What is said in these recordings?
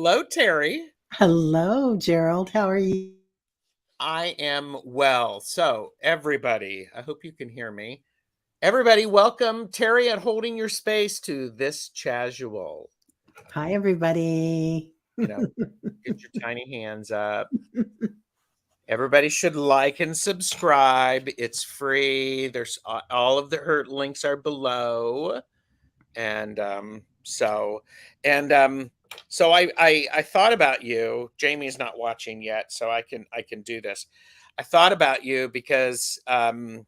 Hello, Teri. Hello, Gerald. How are you? I am well. So, everybody, I hope you can hear me. Everybody, welcome Teri at Holding Your Space to this casual. Hi, everybody. You know, get your tiny hands up. Everybody should like and subscribe. It's free. There's all of the hurt links are below. And and so I thought about you. Jamie's not watching yet, so I can do this. I thought about you because during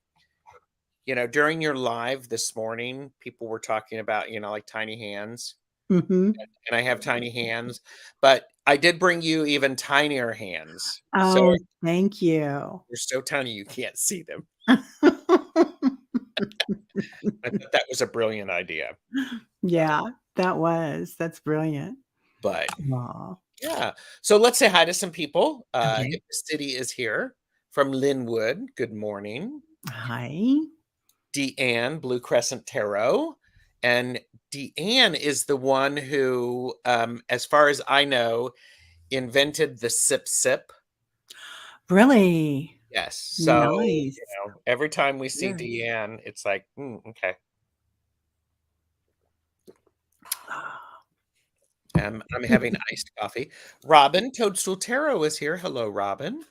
your live this morning, people were talking about, like tiny hands, hmm and I have tiny hands, but I did bring you even tinier hands. So Oh, thank you. they're so tiny you can't see them. I thought that was a brilliant idea. Yeah, that's brilliant. But Aw, yeah. So let's say hi to some people. okay. If the city is here from Linwood, good morning. Hi. Deanne, Blue Crescent Tarot. And Deanne is the one who, as far as I know, invented the sip sip. Really Yes. So, nice. every time we see Very. Deanne, it's like, okay. I'm having iced coffee. Robin, Toadstool Tarot is here. Hello, Robin.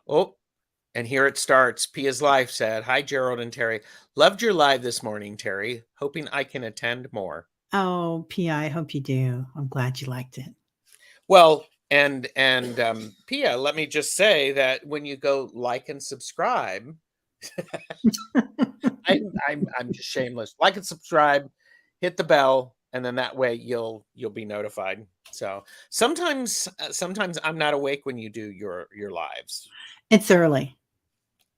Oh, and here it starts. Pia's Life said, "Hi, Gerald and Teri. Loved your live this morning, Teri. Hoping I can attend more." Oh, P.I., I hope you do. I'm glad you liked it. Well, and Pia, let me just say that when you go like and subscribe, I'm just shameless. Like and subscribe, hit the bell, and then that way you'll be notified. So sometimes I'm not awake when you do your lives. It's early.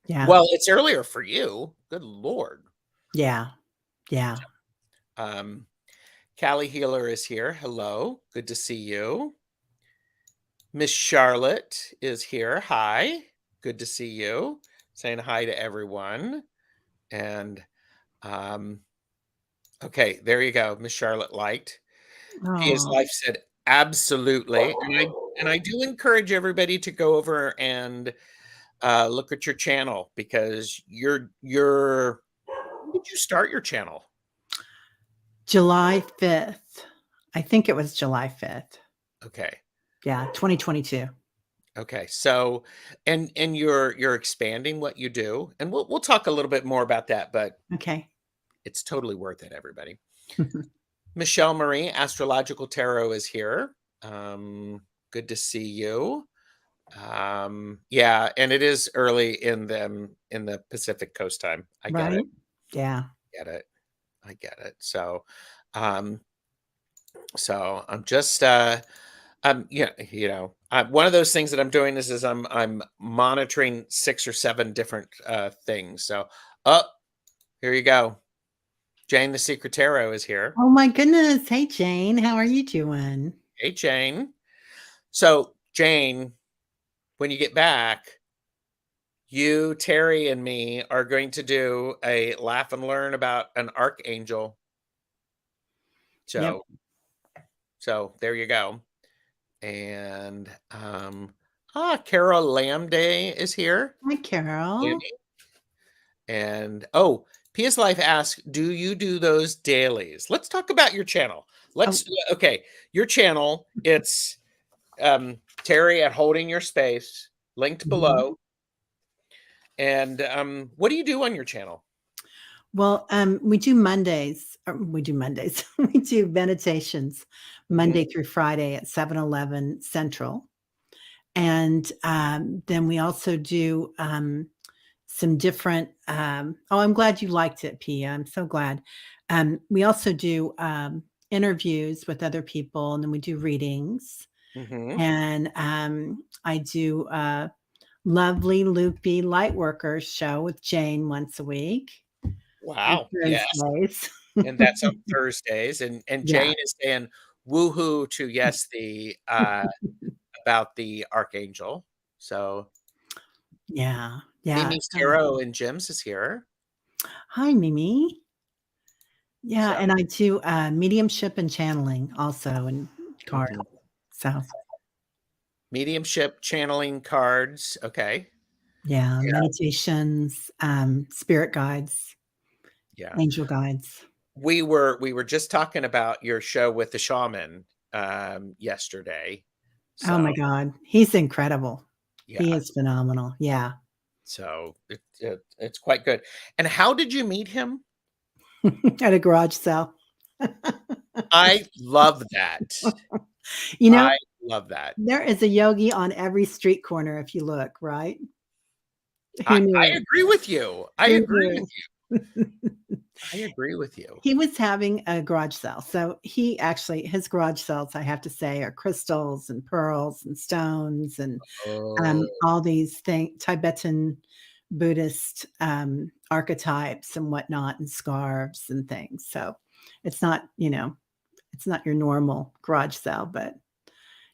Yeah. Well, it's earlier for you. Good Lord. Yeah. Yeah. Um, Callie Healer is here. Hello. Good to see you. Miss Charlotte is here. Hi. Good to see you. Saying hi to everyone. And um, okay, there you go. Miss Charlotte liked. Pia's Oh, Life said absolutely. And I do encourage everybody to go over and look at your channel because you're when did you start your channel? July 5th. I think it was July 5th. Okay. Yeah, 2022. Okay. So and you're expanding what you do. And we'll talk a little bit more about that, but Okay. it's totally worth it, everybody. Michelle Marie, Astrological Tarot is here. Good to see you. Yeah, and it is early in the Pacific Coast time. I get it. Right? Yeah. Get it. I get it. Um, so I'm just yeah, one of those things that I'm doing is I'm monitoring 6 or 7 different things. So, oh, here you go. Jane the Secret Tarot is here. Oh my goodness. Hey, Jane. How are you doing? Hey, Jane. So, Jane, when you get back, you, Teri, and me are going to do a laugh and learn about an archangel. Yep. So there you go. And Carol Lambday is here. Hi, Carol. Andy. And oh, PS Life asks, do you do those dailies? Let's talk about your channel. Oh, Okay, your channel, it's Teri at Holding Your Space, linked mhm. below. And what do you do on your channel? Well, we do Mondays. We do Mondays. We do meditations Mhm. Monday through Friday at 7:11 Central. And then we also do some different. Oh, I'm glad you liked it, Pia. I'm so glad. We also do interviews with other people, and then we do readings. Mhm. And I do a lovely loopy lightworkers show with Jane once a week on Wow. Yes. Thursdays. And that's on Thursdays. And Yeah, Jane is saying woohoo to yes, the about the archangel. So yeah, yeah. Mimi's Tarot and Gems is here. Hi, Mimi. Yeah, So and I do mediumship and channeling also and cards. mhm. So Mediumship, channeling cards. Okay. yeah, Yeah. meditations, spirit guides, Yeah. angel guides. We were just talking about your show with the shaman yesterday. Oh So my God. He's incredible. He yeah. is phenomenal. Yeah. So it's quite good. And how did you meet him? At a garage sale. I love that. You know, I love that. there is a yogi on every street corner if you look, right? I Who knew? agree with you. I Who agree with knew? you. I agree with you. He was having a garage sale. So he actually his garage sales, I have to say, are crystals and pearls and stones and, Oh, all these Tibetan Buddhist, archetypes and whatnot and scarves and things. So it's not, it's not your normal garage sale, but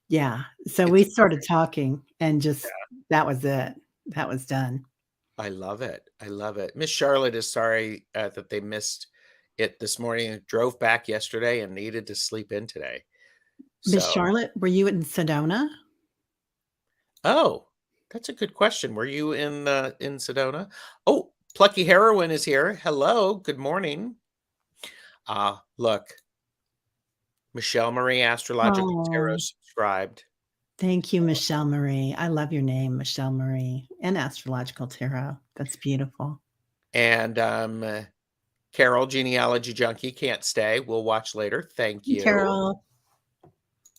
yeah. So we it's started perfect. talking and just Yeah, that was it. That was done. I love it. I love it. Miss Charlotte is sorry that they missed it this morning. Drove back yesterday and needed to sleep in today. Miss So, Charlotte, were you in Sedona? oh, that's a good question. Were you in Sedona? Oh, Plucky Heroine is here. Hello. Good morning. Look, Michelle Marie Astrological Tarot Oh, subscribed. thank you, Michelle Marie. I love your name, Michelle Marie, and Astrological Tarot. That's beautiful. And Carol, Genealogy Junkie, can't stay. We'll watch later. Thank Hey, you. Carol.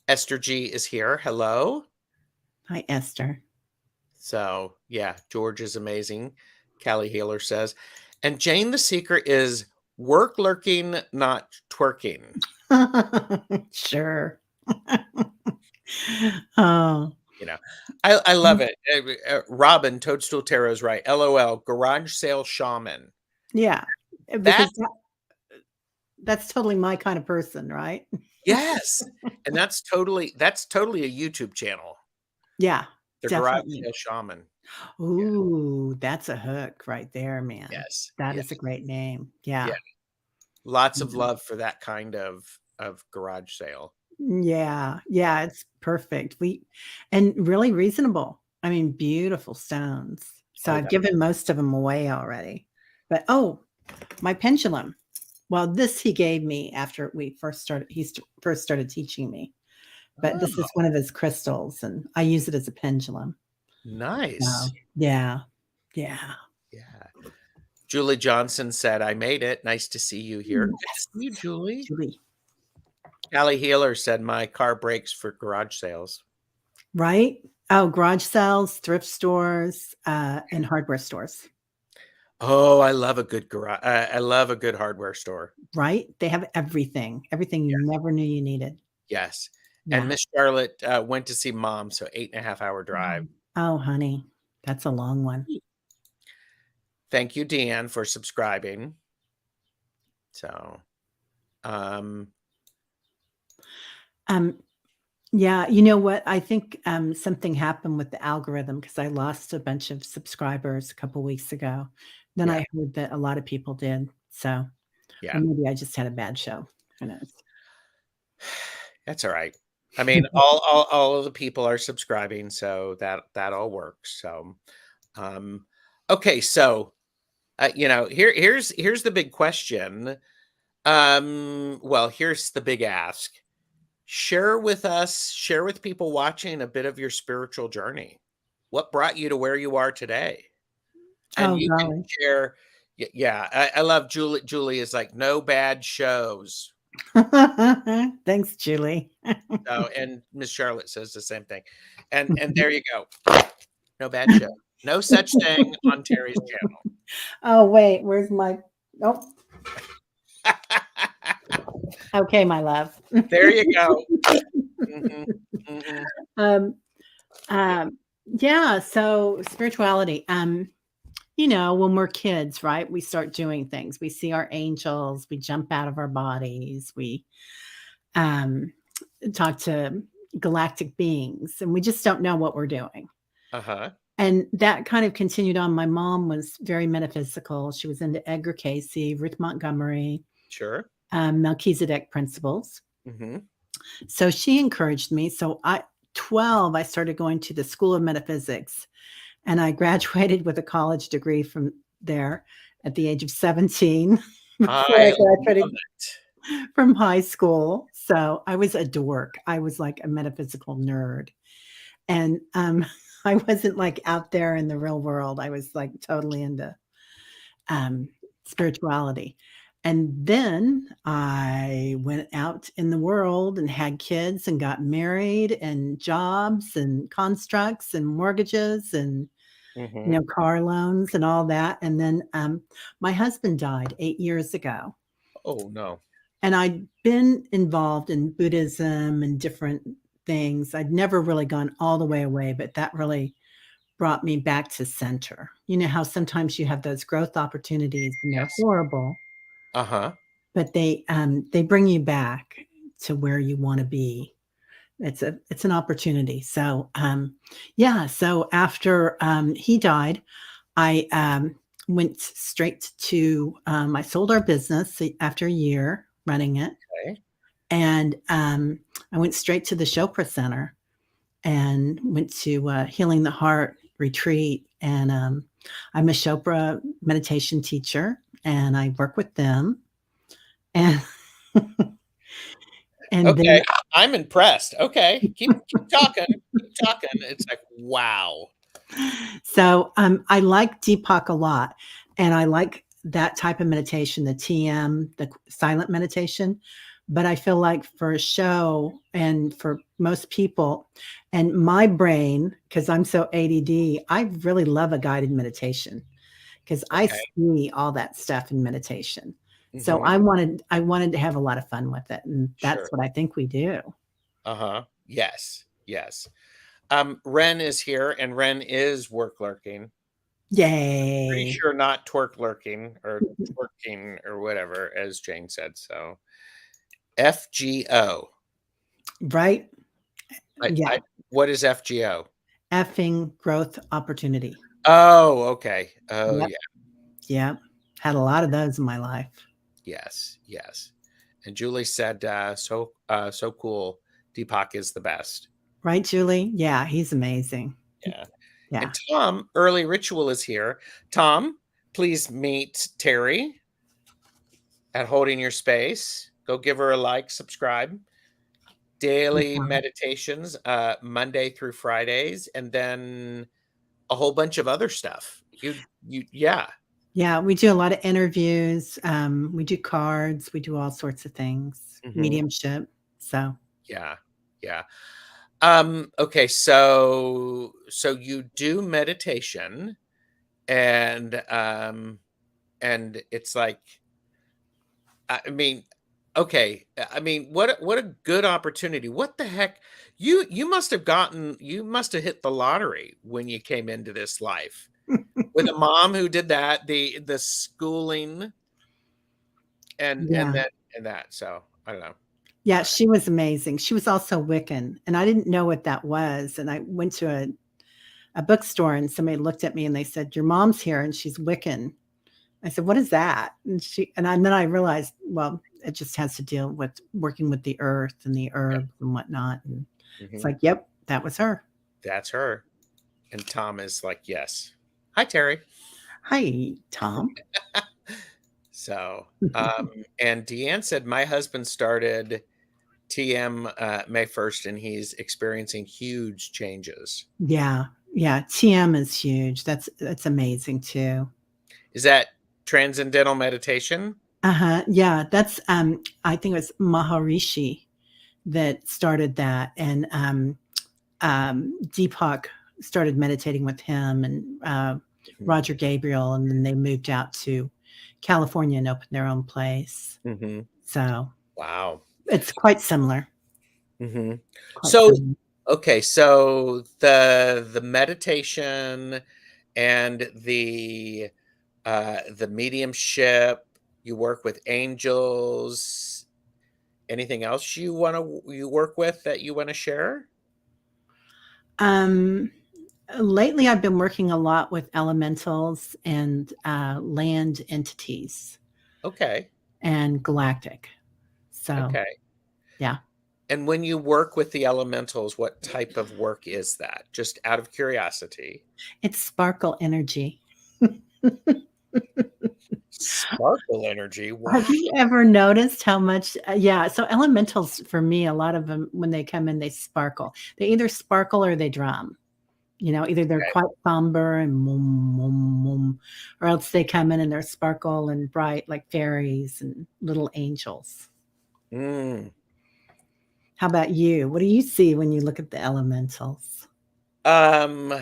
Esther G is here. Hello. Hi, Esther. So, yeah, George is amazing. Callie Healer says. And Jane the Secret is work lurking, not twerking. Sure. Oh, You know, I love it. Robin, Toadstool Tarot's right. LOL, garage sale shaman. yeah, That, because that's totally my kind of person, right? yes. And that's totally a YouTube channel. Yeah, The garage definitely. sale shaman. Yeah. Ooh, that's a hook right there, man. Yes. That Yeah. is a great name. Yeah. Yeah. Lots of Mhm. love for that kind of garage sale. Yeah, yeah, it's perfect. We and really reasonable. I mean, beautiful stones. So Oh, I've that given most of them away already. But, oh, my pendulum. Well, this he gave me after we first started first started teaching me, but this is oh, one of his crystals, and I use it as a pendulum. nice. So, yeah, yeah. Yeah. Julie Johnson said, I made it. Nice to see you here. Good to Yes, see you, Julie. Julie. Callie Healer said, my car breaks for garage sales. Right? Oh, garage sales, thrift stores, and hardware stores, Oh, I love a good garage. I love a good hardware store. right? They have everything you Yes. never knew you needed. Yes. And Yeah. Miss Charlotte went to see mom. So 8.5 hour drive. Oh, honey, that's a long one. Thank you, Deanne, for subscribing. So, um, Um, yeah, you know what? I think, something happened with the algorithm because I lost a bunch of subscribers a couple weeks ago. Then yeah, I heard that a lot of people did, so or yeah. maybe I just had a bad show. Who knows? That's all right. I mean, all of the people are subscribing, so that all works. So, um, okay, so here's the big question. Well, here's the big ask. Share with people watching a bit of your spiritual journey. What brought you to where you are today? And Oh, you can golly. share. Yeah, I love Julie. Julie is like no bad shows. Thanks, Julie. So, and Miss Charlotte says the same thing. And there you go. No bad show. No such thing on Terry's Oh, wait, where's my oh, channel. okay, my love. There you go. Mhm, mhm. Um, Yeah. yeah, so spirituality, when we're kids, right, we start doing things. We see our angels, we jump out of our bodies, we, um, talk to galactic beings, and we just don't know what we're doing. Uh-huh. And that kind of continued on. My mom was very metaphysical. She was into Edgar Cayce, Ruth Montgomery, Sure. Melchizedek principles. Mhm. So she encouraged me. So 12, I started going to the School of Metaphysics, and I graduated with a college degree from there at the age of 17 before I I love graduated it. from high school. So I was a dork. I was like a metaphysical nerd. And I wasn't like out there in the real world. I was like totally into um, spirituality. And then I went out in the world and had kids and got married and jobs and constructs and mortgages and Hmm. car loans and all that. And then my husband died 8 years ago. Oh no. And I'd been involved in Buddhism and different things. I'd never really gone all the way away, but that really brought me back to center. You know how sometimes you have those growth opportunities and they're Yes. horrible, Uh-huh. but they bring you back to where you want to be. It's an opportunity. So yeah. So after he died, I went straight to I sold our business after a year running it, Okay. and I went straight to the Chopra Center and went to Healing the Heart retreat. And I'm a Chopra meditation teacher, and I work with them. And and then Okay. I'm impressed. Okay. Keep talking. Keep talking. It's like, wow. so I like Deepak a lot, and I like that type of meditation, the TM, the silent meditation. But I feel like for a show and for most people, and my brain, because I'm so ADD, I really love a guided meditation because I Okay. see all that stuff in meditation. So Hmm. I wanted to have a lot of fun with it, and that's Sure. what I think we do. Uh-huh. Yes. Yes. Ren is here and Ren is work lurking. Pretty Yay! sure not twerk lurking or twerking or whatever, as Jane said. So FGO. Right? I Yeah. what is FGO? Effing growth opportunity. Oh, okay. Oh Yep. yeah. Yep. Had a lot of those in my life. Yes. Yes. And Julie said, so cool. Deepak is the best. Right, Julie? Yeah, he's amazing. Yeah. Yeah. And Tom, early ritual is here. Tom, please meet Teri at Holding Your Space. Go give her a like, subscribe. Daily meditations, Monday through Fridays, and then a whole bunch of other stuff. Yeah. Yeah, we do a lot of interviews. We do cards. We do all sorts of things, Hmm. mediumship. So, Yeah. Yeah. Okay, so you do meditation and it's like I mean, okay, I mean, what a good opportunity. What the heck? You must have hit the lottery when you came into this life. With a mom who did that, the schooling and yeah. then and that. So, I don't know. Yeah, she was amazing. She was also Wiccan, and I didn't know what that was. And I went to a bookstore, and somebody looked at me and they said, "Your mom's here, and she's Wiccan." I said, "What is that?" And then I realized, well, it just has to deal with working with the earth and the herbs and whatnot. And it's Mhm. like, yep, that was her. That's her. And Tom is like, "Yes. Hi, Terry." Hi, Tom. So, and Deanne said, "My husband started TM May 1st, and he's experiencing huge changes." Yeah, yeah. TM is huge. That's amazing too. Is that transcendental meditation? Uh-huh. Yeah, that's I think it was Maharishi that started that, and Deepak started meditating with him, and Roger Gabriel, and then they moved out to California and opened their own place. Mm-hmm. So Wow. it's quite similar. Mm-hmm. Quite So, similar. okay, so the meditation and the mediumship, you work with angels. Anything else you work with that you want to share? Um, lately, I've been working a lot with elementals and land entities Okay. and galactic. So, Okay. yeah. And when you work with the elementals, what type of work is that? Just out of curiosity. It's sparkle energy. Sparkle energy. Wow. Have you ever noticed how much yeah, so elementals for me, a lot of them, when they come in, they sparkle. They either sparkle or they drum. You know, either they're Okay. quite somber and mum, mum, mum, or else they come in and they're sparkle and bright like fairies and little angels. Mm. How about you? What do you see when you look at the elementals? Um,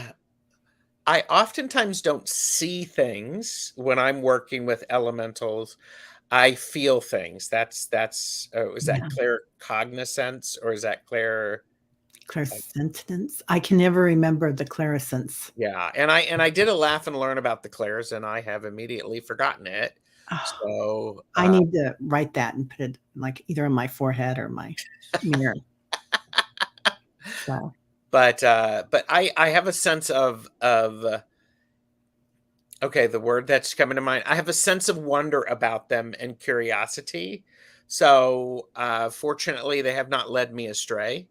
I oftentimes don't see things when I'm working with elementals. I feel things. That's oh, is that Yeah, claircognizance or is that clair clairsentience. I can never remember the clarissense. yeah, and I did a laugh and learn about the clairs, and I have immediately forgotten it. Oh, So, I need to write that and put it like either on my forehead or my mirror. So, but I have a sense of okay, the word that's coming to mind. I have a sense of wonder about them and curiosity. So, fortunately, they have not led me astray.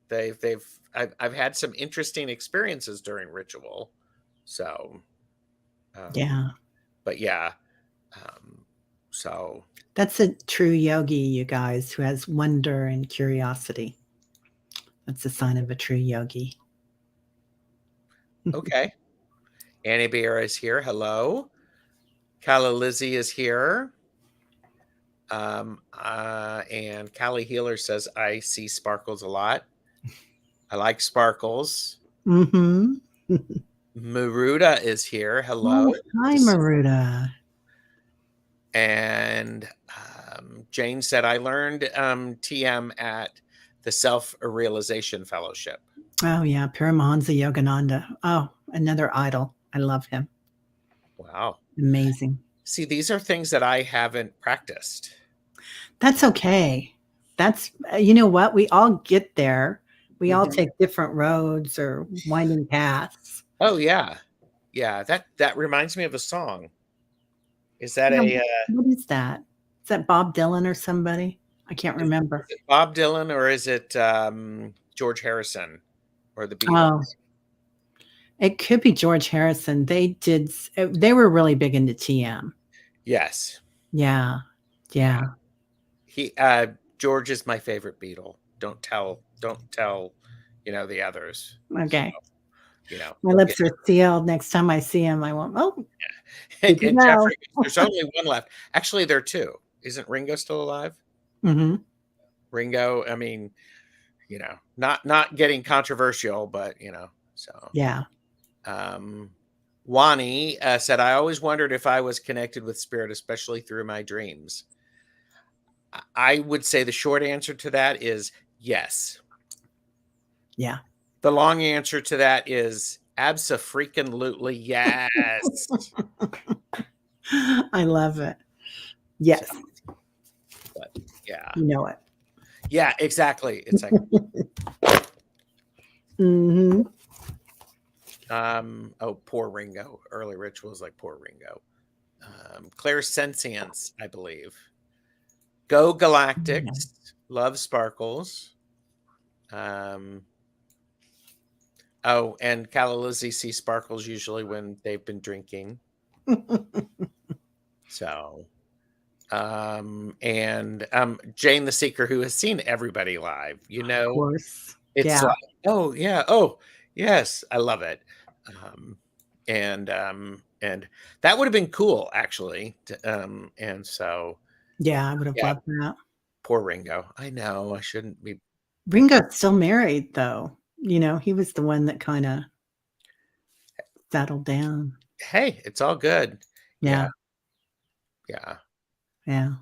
They've I've had some interesting experiences during ritual. So, um, yeah, but yeah, um, so that's a true yogi, you guys, who has wonder and curiosity. That's a sign of a true yogi. okay. Annie Bear is here. Hello. Kala Lizzie is here. And Callie Healer says, I see sparkles a lot. I like sparkles. Mhm. Maruda is here. Hello. Oh, hi, Maruda. And Jane said, I learned TM at the Self Realization Fellowship. Oh, yeah, Paramahansa Yogananda. Oh, another idol. I love him. Wow. Amazing. See, these are things that I haven't practiced. That's okay. That's you know what? We all get there. We all Mhm. take different roads or winding paths. Oh, yeah. Yeah. That reminds me of a song. Is that Yeah, a what is that? Is that Bob Dylan or somebody? I can't is remember. it Bob Dylan or is it George Harrison or the Oh, Beatles? it could be George Harrison. They were really big into TM. Yes. Yeah. Yeah. Yeah. He George is my favorite Beatle. Don't tell, the others. So, Okay. My we'll get lips are sealed. Next time I see him, I won't, oh, and, good to and Jeffrey, know. there's only one left. Actually, there are two. Isn't Ringo still alive? Mhm. Ringo, I mean, not getting controversial, but so Yeah. um Wani said, I always wondered if I was connected with spirit, especially through my dreams. I would say the short answer to that is yes. Yeah. The long answer to that is abso-freaking-lutely yes. I love it. So, Yes. but yeah. You know it. Yeah, exactly. It's like, Mhm. oh, poor Ringo. Early rituals like poor Ringo. Clairsentience, I believe. Go Yeah. Galactics. Love Sparkles. Um, oh, and Calalizzi see Sparkles usually when they've been drinking. So, and Jane the Seeker, who has seen everybody live, Of course. it's Yeah. like, oh yeah, oh yes, I love it. Um, and that would have been cool actually. And so Yeah, I would have yeah, loved that. poor Ringo. I know I shouldn't be picking. Ringo's still married, though. You know, he was the one that kinda settled down. Hey, it's all good. Yeah, Yeah. yeah. Yeah.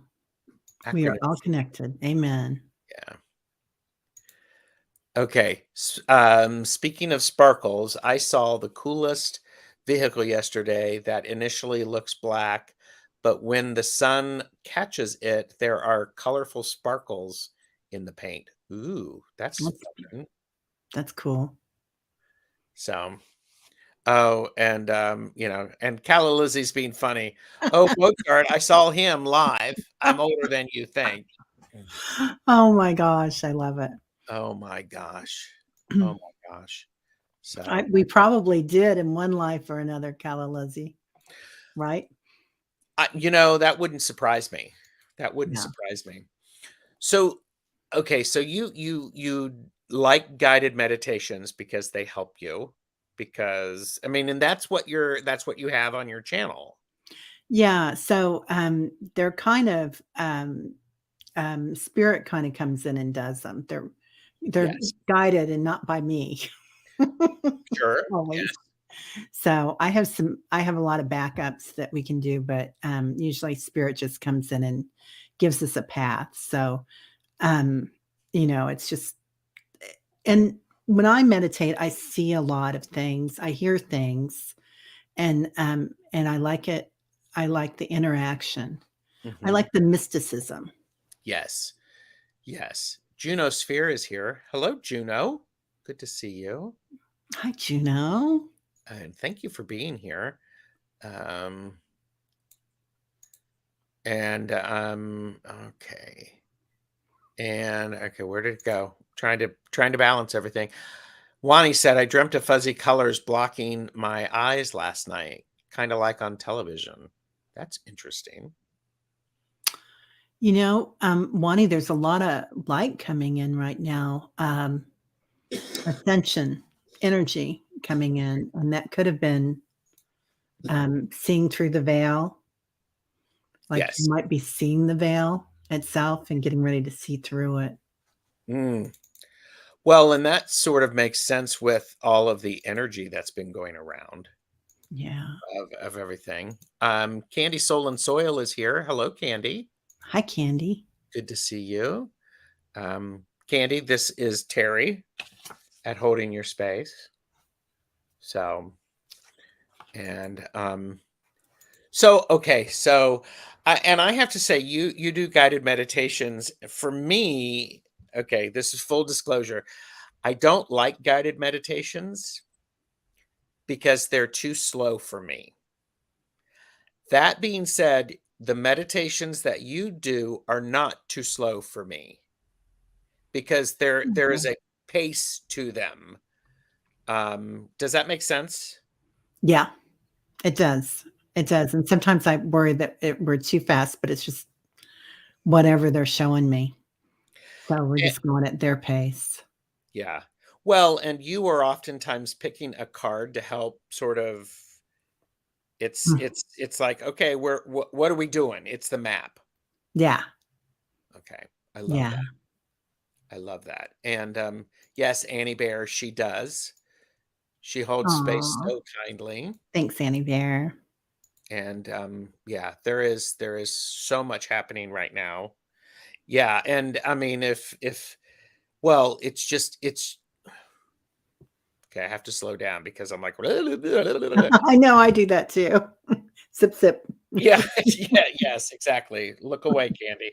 We are all Acronyms. connected. Amen. Yeah. Okay. Speaking of sparkles, I saw the coolest vehicle yesterday that initially looks black, but when the sun catches it, there are colorful sparkles in the paint. Ooh, that's That's fun. that's cool. So, oh, and Calla Lizzie's being funny. Oh, Mozart, I saw him live. I'm older than you think. Oh my gosh, I love it. Oh my gosh. Oh my gosh. So, We probably did in one life or another, Calla Lizzie, right? that wouldn't surprise me. That wouldn't Yeah. surprise me. So, okay, so you like guided meditations because they help you, because I mean, and that's what you have on your channel. Yeah, so, they're kind of, spirit kinda comes in and does them. They're Yes. guided and not by me. Sure. Always. Yes. So, I have a lot of backups that we can do, but, usually spirit just comes in and gives us a path. So, um, it's just and when I meditate, I see a lot of things, I hear things, and I like it. I like the interaction. I Mhm. like the mysticism. Yes. Yes. Juno Sphere is here. Hello, Juno. Good to see you. Hi, Juno. And thank you for being here. Um, okay. And okay, where did it go? Trying to balance everything. Wani said, I dreamt of fuzzy colors blocking my eyes last night, kind of like on television. That's interesting. Wani, there's a lot of light coming in right now, ascension energy coming in, and that could have been, seeing through the veil, like you Yes. might be seeing the veil itself and getting ready to see through it. Mm. Well, and that sort of makes sense with all of the energy that's been going around Yeah. of everything. Candy Soul and Soil is here. Hello, Candy. Hi, Candy. Good to see you. Candy, this is Teri at Holding Your Space. So, and okay, and I have to say, you do guided meditations. For me, okay, this is full disclosure. I don't like guided meditations because they're too slow for me. That being said, the meditations that you do are not too slow for me because there is Okay. a pace to them. Does that make sense? Yeah, it does. It does, and sometimes I worry that we're too fast, but it's just whatever they're showing me. So we're Eh, just going at their pace. yeah. Well, and you are oftentimes picking a card to help sort of Mm, it's like, okay, what are we doing? It's the map. yeah, Okay. I love yeah. that. I love that. And yes, Annie Bear, she does. She holds space Aw, so kindly. thanks, Annie Bear. And yeah, there is so much happening right now. Yeah, and I mean, if well, it's okay. I have to slow down because I'm like, I know, I do that too. Sip, sip. yeah, yeah, yes, exactly. Look away, Candy.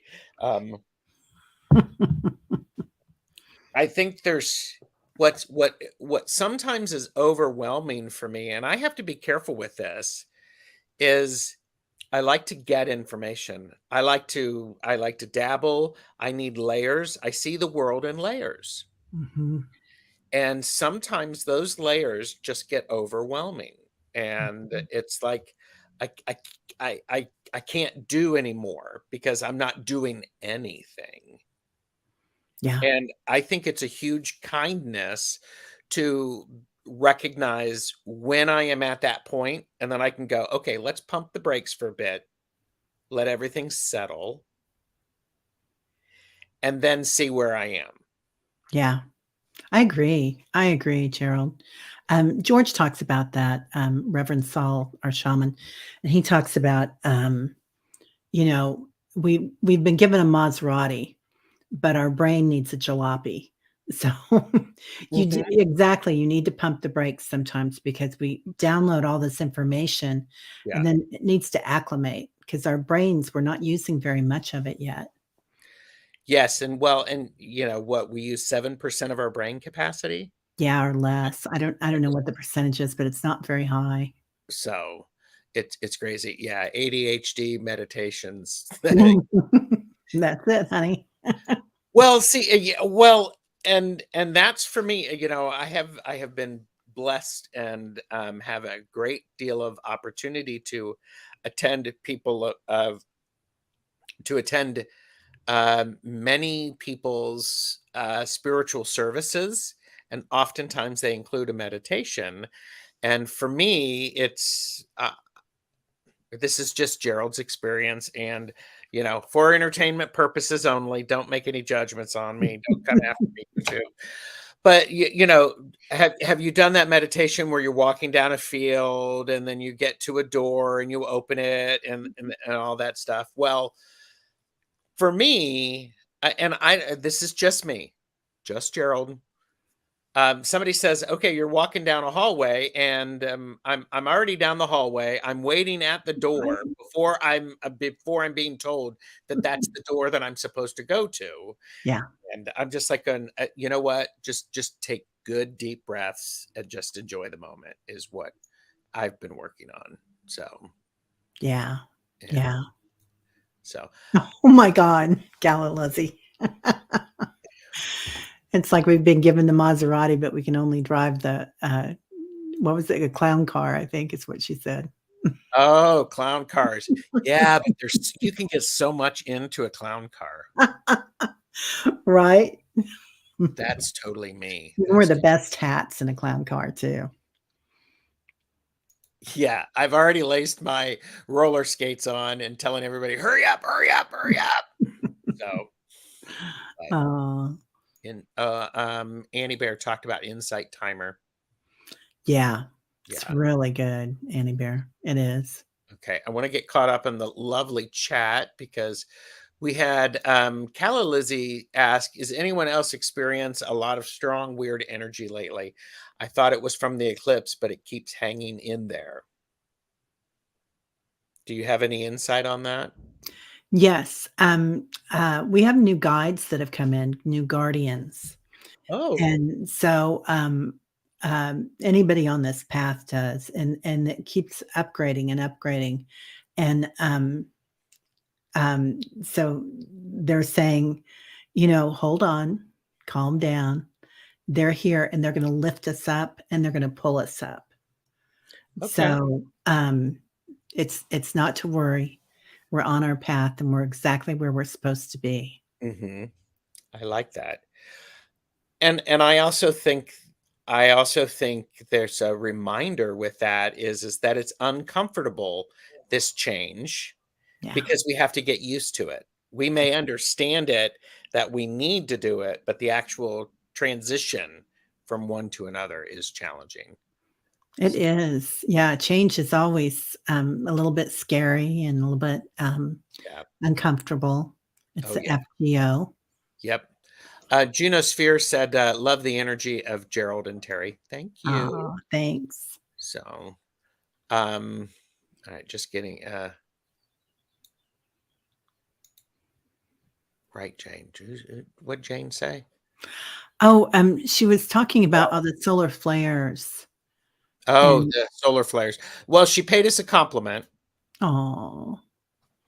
I think there's what sometimes is overwhelming for me, and I have to be careful with this, is I like to get information. I like to dabble. I need layers. I see the world in layers. Mhm. And sometimes those layers just get overwhelming. And Mhm. it's like I I I can't do anymore because I'm not doing anything. Yeah, And I think it's a huge kindness to recognize when I am at that point, and then I can go, okay, let's pump the brakes for a bit, let everything settle, and then see where I am. yeah. I agree, Gerald. George talks about that, Reverend Saul, our shaman, and he talks about, you know, we've been given a Maserati, but our brain needs a jalopy. So Mhm. you need to pump the brakes sometimes because we download all this information Yeah. and then it needs to acclimate because our brains, we're not using very much of it yet. Yes, and well, and what, we use 7% of our brain capacity. Yeah, or less. I don't know what the percentage is, but it's not very high. So it's crazy. Yeah, ADHD meditations. That's it, honey. Well, see, yeah, well, and that's for me, I have been blessed and, have a great deal of opportunity to attend people of to attend, many people's, spiritual services, and oftentimes they include a meditation, and for me, this is just Gerald's experience and, for entertainment purposes only, don't make any judgments on me, don't come after me, too. But, have you done that meditation where you're walking down a field and then you get to a door and you open it and all that stuff? Well, for me, and this is just me, just Gerald. Somebody says, "Okay, you're walking down a hallway," and I'm already down the hallway. I'm waiting at the door Right? before I'm being told that that's the door that I'm supposed to go to, Yeah. and I'm just like, going, you know what? Just take good deep breaths and just enjoy the moment is what I've been working on. So Yeah. yeah, Yeah. so Oh my God, Gala Lizzie. It's like we've been given the Maserati, but we can only drive the, what was it? A clown car, I think is what she said. oh, clown cars, yeah, but you can get so much into a clown car. Right? That's totally me. You can wear That's the best hats in a clown car too. Yeah, I've already laced my roller skates on and telling everybody, "Hurry up, hurry up, hurry up." So, but Oh, Annie Bear talked about Insight Timer. yeah. It's Yeah. really good, Annie Bear. It is. Okay. I want to get caught up in the lovely chat because we had Calla Lizzie ask, "Is anyone else experience a lot of strong, weird energy lately? I thought it was from the eclipse, but it keeps hanging in there." Do you have any insight on that? Yes, we have new guides that have come in, new guardians, Oh, and so, anybody on this path does, and it keeps upgrading and upgrading, and, so they're saying, "Hold on, calm down. They're here, and they're gonna lift us up, and they're gonna pull us up." okay. So, it's not to worry. We're on our path, and we're exactly where we're supposed to be. Hmm. I like that. And I also think there's a reminder with that is that it's uncomfortable, this change, Yeah. because we have to get used to it. We may understand it that we need to do it, but the actual transition from one to another is challenging. It is. Yeah, change is always, a little bit scary and a little bit, Yeah. uncomfortable. It's Oh the yeah. FGO. Yep. Juno Sphere said, love the energy of Gerald and Terry. Thank you. Oh, thanks. So all right, just getting right, Jane. What Jane say? Oh, she was talking about all the solar flares Oh, and the solar flares. Well, she paid us a compliment, oh,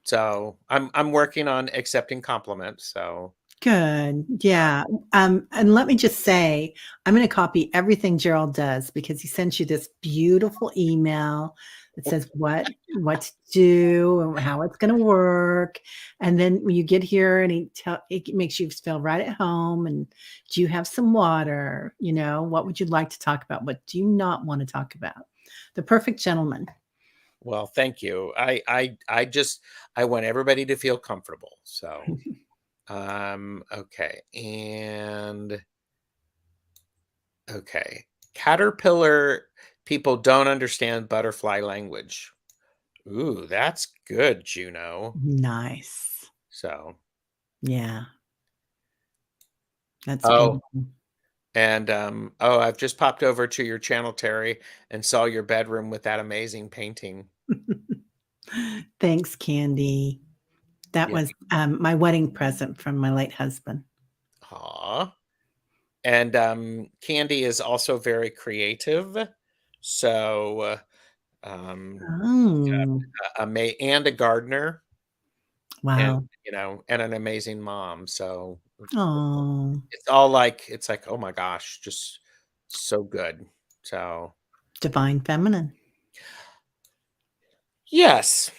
so I'm working on accepting compliments. So good. Yeah. And let me just say, I'm gonna copy everything Gerald does because he sends you this beautiful email that says what to do and how it's gonna work. And then when you get here and it makes you feel right at home. And do you have some water? What would you like to talk about? What do you not want to talk about? The perfect gentleman. well, thank you. I want everybody to feel comfortable. So okay. And okay. Caterpillar people don't understand butterfly language. Ooh, that's good, Juno. Nice. So Yeah, that's oh, beautiful. and, oh, I've just popped over to your channel, Terry, and saw your bedroom with that amazing painting. Thanks, Candy. That Yeah. was, my wedding present from my late husband. Aw. And, Candy is also very creative. So, she's Oh, got a gardener. and, Wow. and an amazing mom. So Oh, it's all like, it's like, oh my gosh, just so good. So, divine feminine. yes,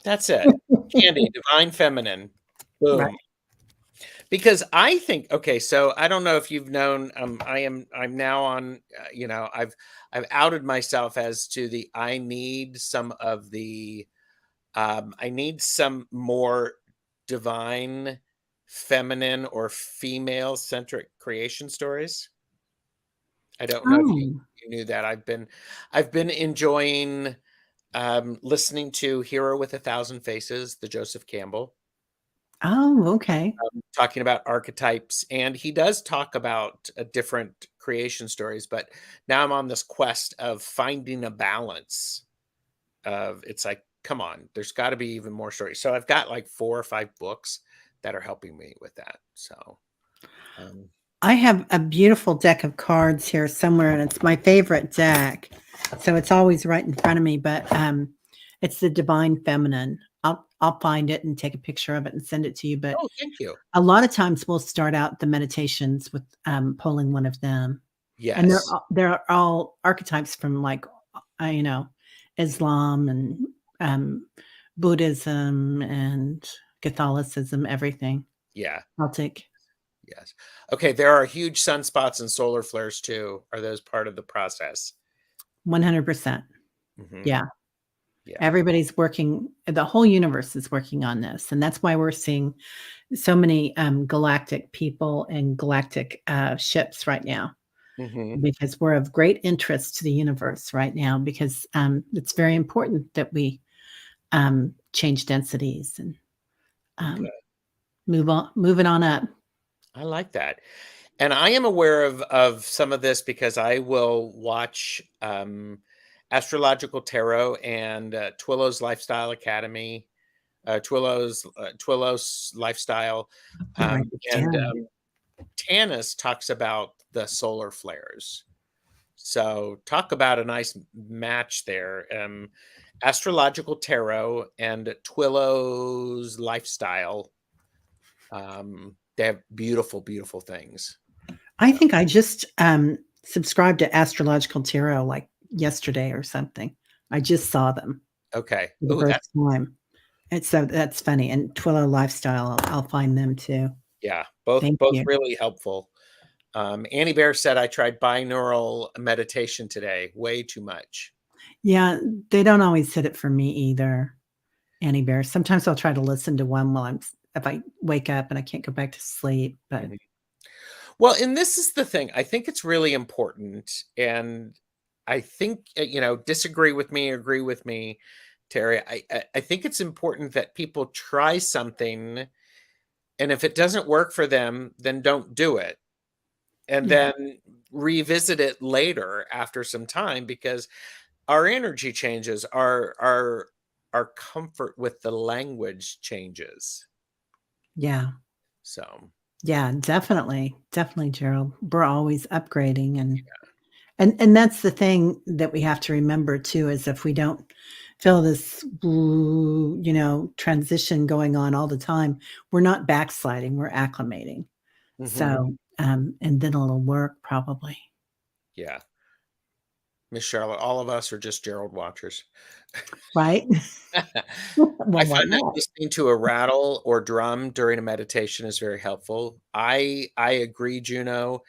that's it. Candy, divine feminine. Right. Boom. Because I think, okay, so I don't know if you've known, I'm now on, I've outed myself as to the, I need some of the, I need some more divine feminine or female centric creation stories. I don't know if Oh. you knew that. I've been enjoying listening to Hero with a Thousand Faces, the Joseph Campbell, Oh, okay. talking about archetypes, and he does talk about different creation stories. But now I'm on this quest of finding a balance. Of it's like, come on, there's got to be even more stories. So I've got like 4 or 5 books that are helping me with that. So um, I have a beautiful deck of cards here somewhere, and it's my favorite deck. So it's always right in front of me, but it's the Divine Feminine. I'll find it and take a picture of it and send it to you. But oh, thank you. a lot of times we'll start out the meditations with pulling one of them, and Yes, they're all archetypes from like you know, Islam and um, Buddhism and Catholicism, everything yeah, Celtic. yes. Okay, there are huge sunspots and solar flares too. Are those part of the process? 100%. Hmm. Yeah. Yeah. Everybody's working, the whole universe is working on this. And that's why we're seeing so many galactic people and galactic ships right now, Hmm. because we're of great interest to the universe right now, because it's very important that we change densities and um, Okay, move it on up. I like that. And I am aware of some of this because I will watch Astrological Tarot and Twillo's Lifestyle Academy, Twillo's Lifestyle, I'll write um, this and down. Tanis talks about the solar flares. So talk about a nice match there. Astrological Tarot and Twillo's Lifestyle. They have beautiful, beautiful things. I So think I just subscribed to Astrological Tarot like yesterday or something. I just saw them okay. for the Oh, first that's time. And so that's funny. And Twillo Lifestyle, I'll find them too. yeah, both Thank both you. really helpful. Annie Bear said I tried binaural meditation today. Way too much. Yeah, they don't always hit it for me either, Annie Bear. Sometimes I'll try to listen to one while if I wake up and I can't go back to sleep. But Mhm. Well, and this is the thing. I think it's really important, and I think disagree with me, agree with me, Terry. I think it's important that people try something, and if it doesn't work for them, then don't do it, and yeah, then revisit it later after some time because our energy changes, our comfort with the language changes. yeah, So, yeah, definitely. Definitely, Gerald. We're always upgrading and that's the thing that we have to remember too, is if we don't feel this, transition going on all the time, we're not backsliding, we're acclimating. mhm, So, and then it'll work probably, yeah. Miss Charlotte, all of us are just Gerald watchers. right? I Well, why find that not? listening to a rattle or drum during a meditation is very helpful. I agree, Juno,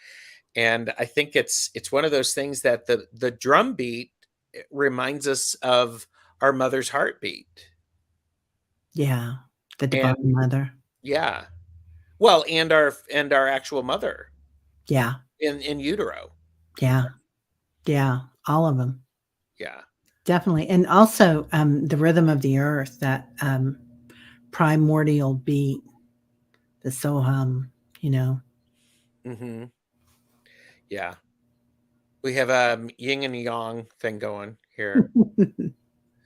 and I think it's one of those things that the drum beat reminds us of our mother's heartbeat. Yeah, the And Divine Mother. yeah. Well, and our actual mother Yeah, in utero. yeah, yeah, all of them. Yeah. Definitely, and also, the rhythm of the earth, that, primordial beat, the Soham, you know? Mhm. Yeah. We have yin and yang thing going here.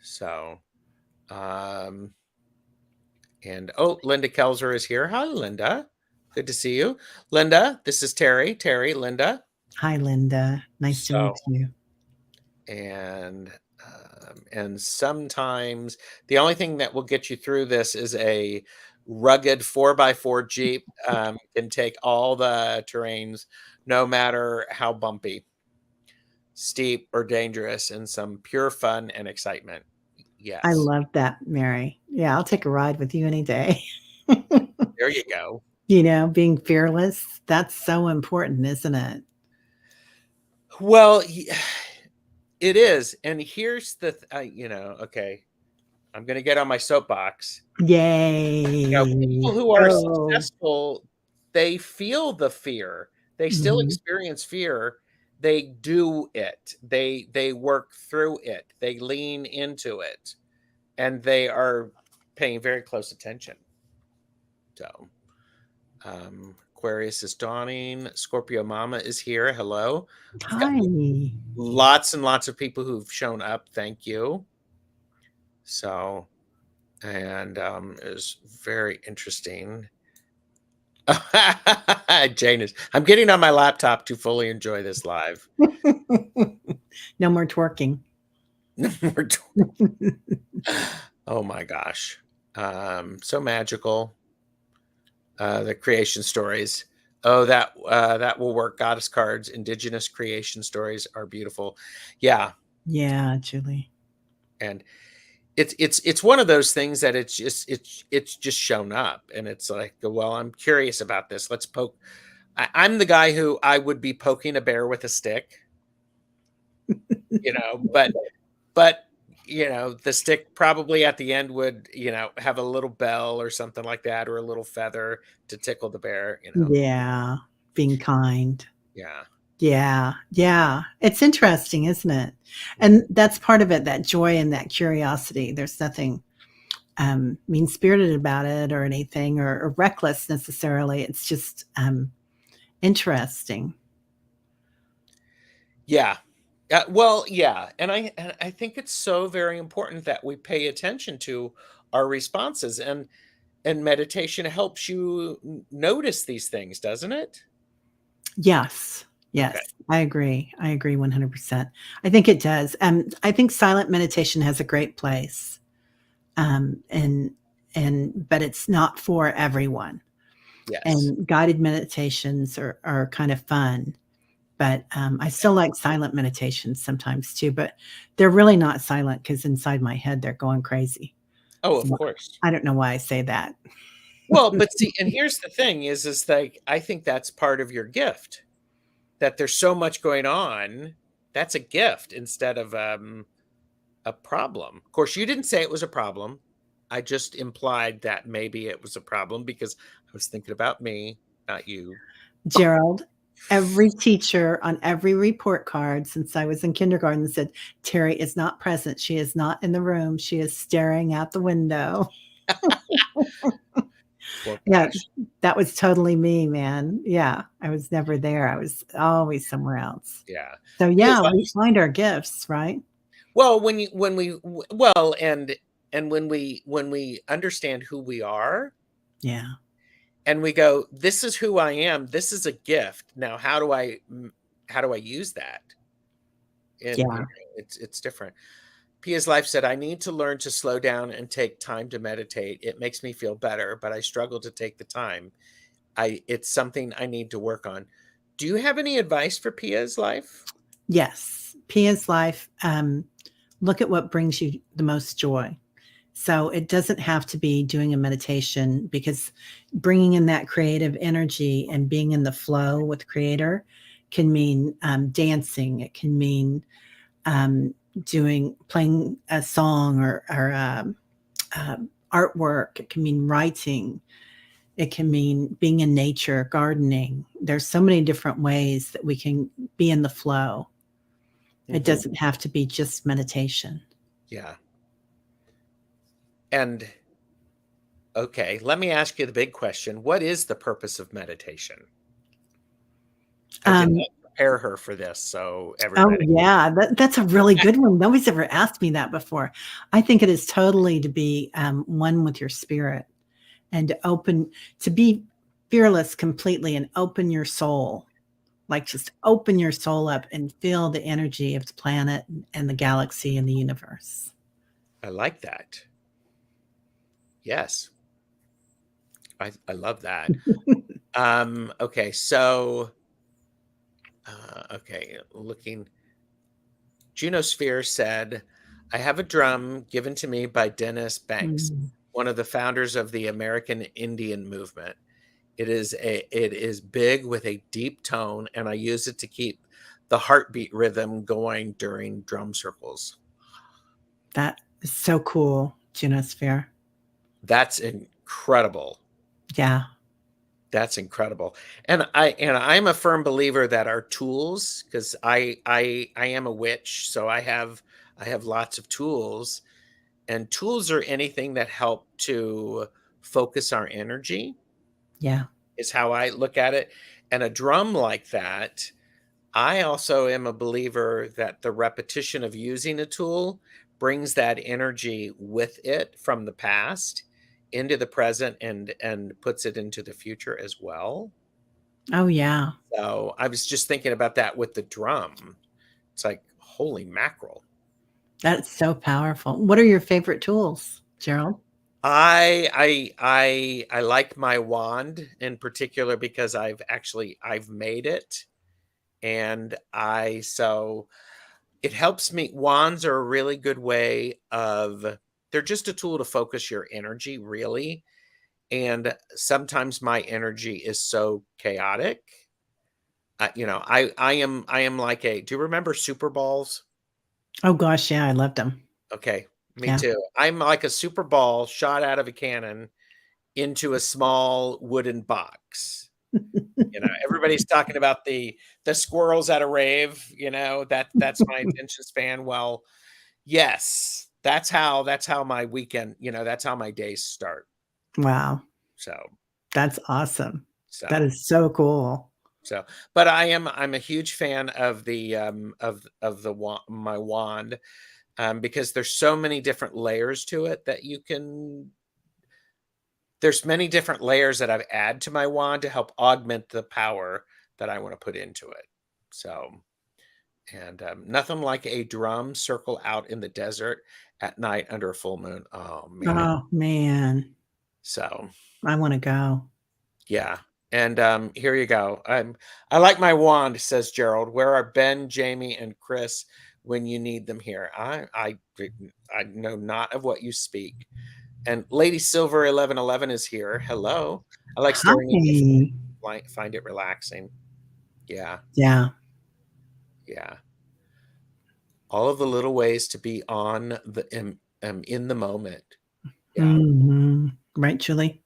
So, um and oh, Linda Kelzer is here. Hi, Linda. Good to see you. Linda, this is Terry. Terry, Linda. Hi, Linda. Nice to So, meet you. and And sometimes the only thing that will get you through this is a rugged 4x4 Jeep. Can take all the terrains, no matter how bumpy, steep, or dangerous, and some pure fun and excitement. I Yes. love that, Mary. Yeah, I'll take a ride with you any day. There you go. You know, being fearless, that's so important, isn't it? Well, it is. And here's okay, I'm going to get on my soapbox. People Yay. who are Oh. successful, they feel the fear. They still Mhm. experience fear. They do it. They work through it. They lean into it, and they are paying very close attention. So, Aquarius is dawning. Scorpio Mama is here. Hello. We've got Hi. lots and lots of people who've shown up. Thank you. So, and is very interesting. Jane is. I'm getting on my laptop to fully enjoy this live. No more twerking. Oh my gosh. So magical. The creation stories. Oh, that will work. Goddess cards, indigenous creation stories are beautiful. Yeah. Yeah, Julie. And it's one of those things that it's just shown up, and it's like, well, I'm curious about this. Let's poke. I'm the guy who I would be poking a bear with a stick, but the stick probably at the end would, have a little bell or something like that, or a little feather to tickle the bear. Yeah, being kind. Yeah. Yeah, yeah. It's interesting, isn't it? And that's part of it, that joy and that curiosity. There's nothing mean-spirited about it or anything or reckless necessarily. It's just interesting. Yeah. Well, yeah, and I think it's so very important that we pay attention to our responses, and meditation helps you notice these things, doesn't it? Yes. Okay. Yes. I agree. I agree 100%. I think it does. I think silent meditation has a great place. And but it's not for everyone. Yes. And guided meditations are kind of fun, but I Yeah. still like silent meditations sometimes too. But they're really not silent because inside my head they're going crazy. Oh, of So course. I don't know why I say that. Well, but see, and here's the thing is like, I think that's part of your gift, that there's so much going on. That's a gift instead of a problem. Of course, you didn't say it was a problem. I just implied that maybe it was a problem because I was thinking about me, not you. Gerald, every teacher on every report card since I was in kindergarten said, Teri is not present. She is not in the room. She is staring out the window. Well, Yeah, gosh, that was totally me, man. Yeah, I was never there. I was always somewhere else. yeah. So, Because yeah, like, we find our gifts, right? well, well, and when we understand who we are, Yeah. and we go, this is who I am. This is a gift. Now, how do I use that? And Yeah. it's different. Pia's life said, I need to learn to slow down and take time to meditate. It makes me feel better, but I struggle to take the time. It's something I need to work on. Do you have any advice for Pia's life? Yes. Pia's life, look at what brings you the most joy. So it doesn't have to be doing a meditation because bringing in that creative energy and being in the flow with creator can mean dancing. It can mean playing a song or artwork. It can mean writing. It can mean being in nature, gardening. There's so many different ways that we can be in the flow. It Hmm. doesn't have to be just meditation. Yeah. And okay, let me ask you the big question. What is the purpose of meditation? I did Um, not prepare her for this, so oh, everybody. yeah, that's a really good one. Nobody's ever asked me that before. I think it is totally to be one with your spirit and to be fearless completely and open your soul like just open your soul up and feel the energy of the planet and the galaxy and the universe. I like that. Yes. I love that. Okay, so okay, looking. Junosphere said, I have a drum given to me by Dennis Banks, Mm, one of the founders of the American Indian movement. It is big with a deep tone, and I use it to keep the heartbeat rhythm going during drum circles. that is so cool, Junosphere. That's incredible. Yeah. That's incredible. And I'm a firm believer that our tools, because I am a witch, so I have lots of tools, and tools are anything that help to focus our energy, Yeah. is how I look at it. And a drum like that, I also am a believer that the repetition of using a tool brings that energy with it from the past into the present and puts it into the future as well. Oh, yeah. So I was just thinking about that with the drum. It's like, holy mackerel. That's so powerful. What are your favorite tools, Gerald? I like my wand in particular because I've made it, and I so it helps me. Wands are a really good way of, they're just a tool to focus your energy, really. And sometimes my energy is so chaotic. I am like a, do you remember Super Balls? Oh gosh, yeah, I loved them. Okay, me Yeah. too. I'm like a super ball shot out of a cannon into a small wooden box. Everybody's talking about the squirrels at a rave, that's my attention span. Well, yes, that's how my weekend, that's how my days start. Wow, So that's awesome. That so is so cool. so but I'm a huge fan of the of the my wand, because there's so many different layers to it that you can there's many different layers that I've add to my wand to help augment the power that I want to put into it. So, and nothing like a drum circle out in the desert at night under a full moon. Oh man. Oh, man. So I wanna go. yeah. And here you go. I like my wand, says Gerald. Where are Ben, Jamie, and Chris when you need them here? I know not of what you speak. And Lady Silver 1111 is here. Hello. I like staring at the Hi. find it relaxing. Yeah, Yeah. yeah. All of the little ways to be in the moment. Yeah. Mhm. Right, Julie?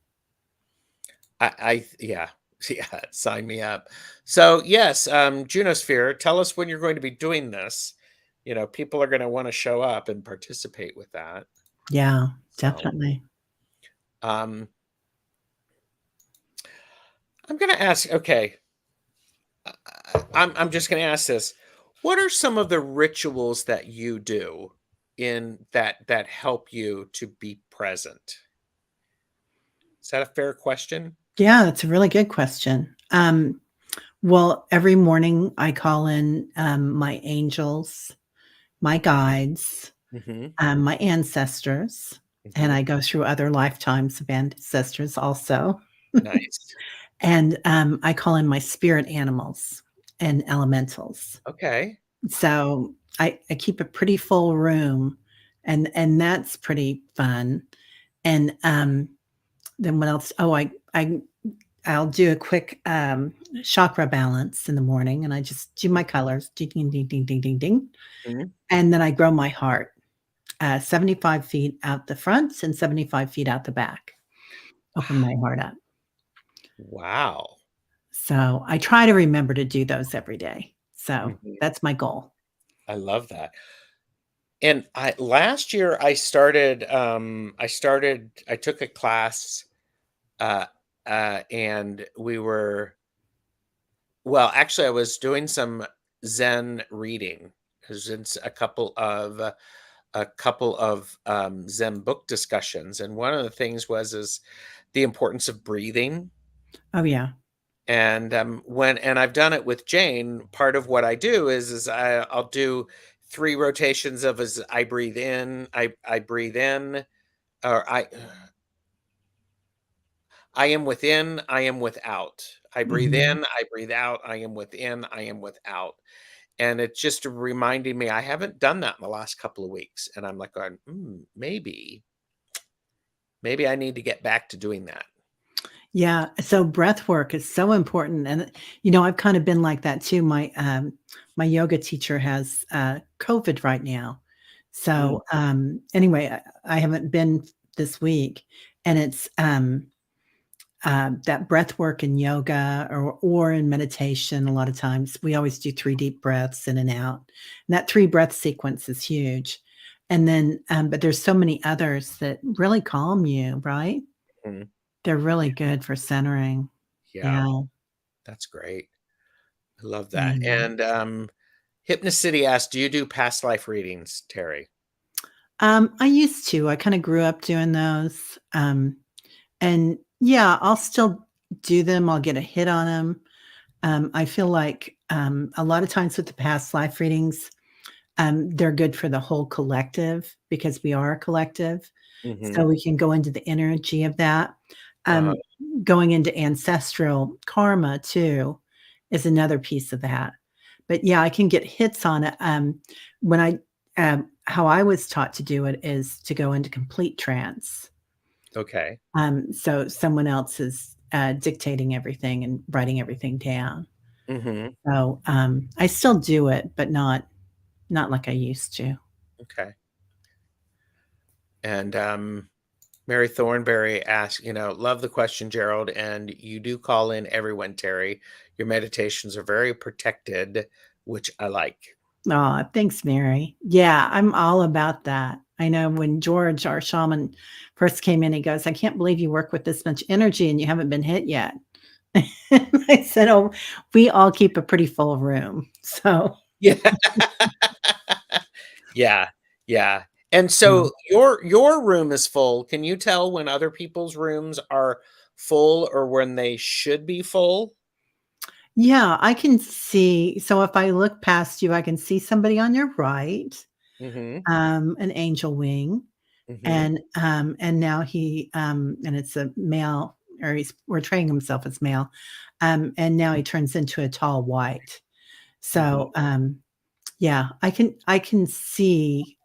Yeah. Yeah, sign me up. So, yes, Junosphere, tell us when you're going to be doing this. People are going to want to show up and participate with that. Yeah, So, definitely. um, I'm going to ask, okay, I'm just going to ask this. What are some of the rituals that you do in that help you to be present? Is that a fair question? Yeah, that's a really good question. Well, every morning I call in, my angels, my guides, Mhm. my ancestors, and Mhm. I go through other lifetimes of ancestors also. Nice. And, I call in my spirit animals and elementals. Okay. So, I keep a pretty full room, and that's pretty fun. And, then what else? Oh, I'll do a quick, chakra balance in the morning, and I just do my colors, ding, ding, ding, ding, ding, ding, ding, Mhm. and then I grow my heart, 75 feet out the front and 75 feet out the back. Open my heart up. Wow. So, I try to remember to do those every day. So, Mhm. that's my goal. I love that. And I last year I took a class, uh and we were well, actually I was doing some Zen reading, because it's a couple of Zen book discussions, and one of the things was is the importance of breathing. Oh, yeah. And and I've done it with Jane. Part of what I do is I'll do 3 rotations of as I breathe in, I breathe in, or I am within, I am without. I breathe Mhm. in, I breathe out, I am within, I am without. And it's just reminding me I haven't done that in the last couple of weeks. And I'm like going, maybe I need to get back to doing that. Yeah, so breath work is so important, and, I've kinda been like that too. My yoga teacher has, COVID right now. Mm, So, anyway, I haven't been this week, and it's, that breath work in yoga or in meditation. A lot of times, we always do 3 deep breaths in and out, and that 3 breath sequence is huge. And then, but there's so many others that really calm you, right? mhm. They're really good for centering. Yeah, Yeah, that's great. I love that. yeah. And Hypnocity asked, do you do past life readings, Terry? I used to. I kinda grew up doing those, and yeah, I'll still do them. I'll get a hit on them. I feel like, a lot of times with the past life readings, they're good for the whole collective because we are a collective, Hmm. so we can go into the energy of that. Uh-huh. Um, Going into ancestral karma too is another piece of that. But yeah, I can get hits on it. When I How I was taught to do it is to go into complete trance. Okay. So someone else is dictating everything and writing everything down. Hmm. So I still do it, but not like I used to. Okay. And Mary Thornberry asked, love the question, Gerald. And you do call in everyone, Terry. Your meditations are very protected, which I like. Aw, thanks, Mary. Yeah, I'm all about that. I know when George, our shaman, first came in, he goes, "I can't believe you work with this much energy and you haven't been hit yet." I said, "Oh, we all keep a pretty full room." So, Yeah. Yeah. Yeah. And yeah. so your room is full. Can you tell when other people's rooms are full or when they should be full? Yeah, I can see, so if I look past you, I can see somebody on your right, Mhm. an angel wing, Mhm. and now and it's a male, or he's portraying himself as male, and now he turns into a tall white. Mhm. So, yeah, I can see,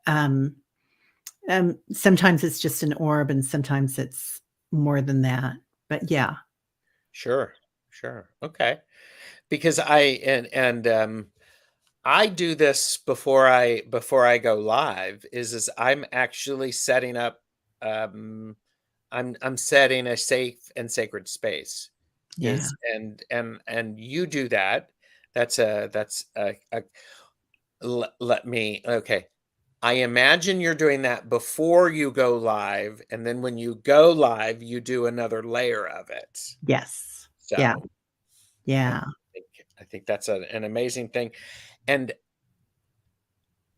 sometimes it's just an orb and sometimes it's more than that, but yeah, Sure. Sure. Okay. Because I do this before I go live is I'm actually setting up I'm setting a safe and sacred space yeah, is and you do that. That's a let me okay. I imagine you're doing that before you go live, and then when you go live, you do another layer of it. yes, yeah, So I yeah. think I think that's an amazing thing. And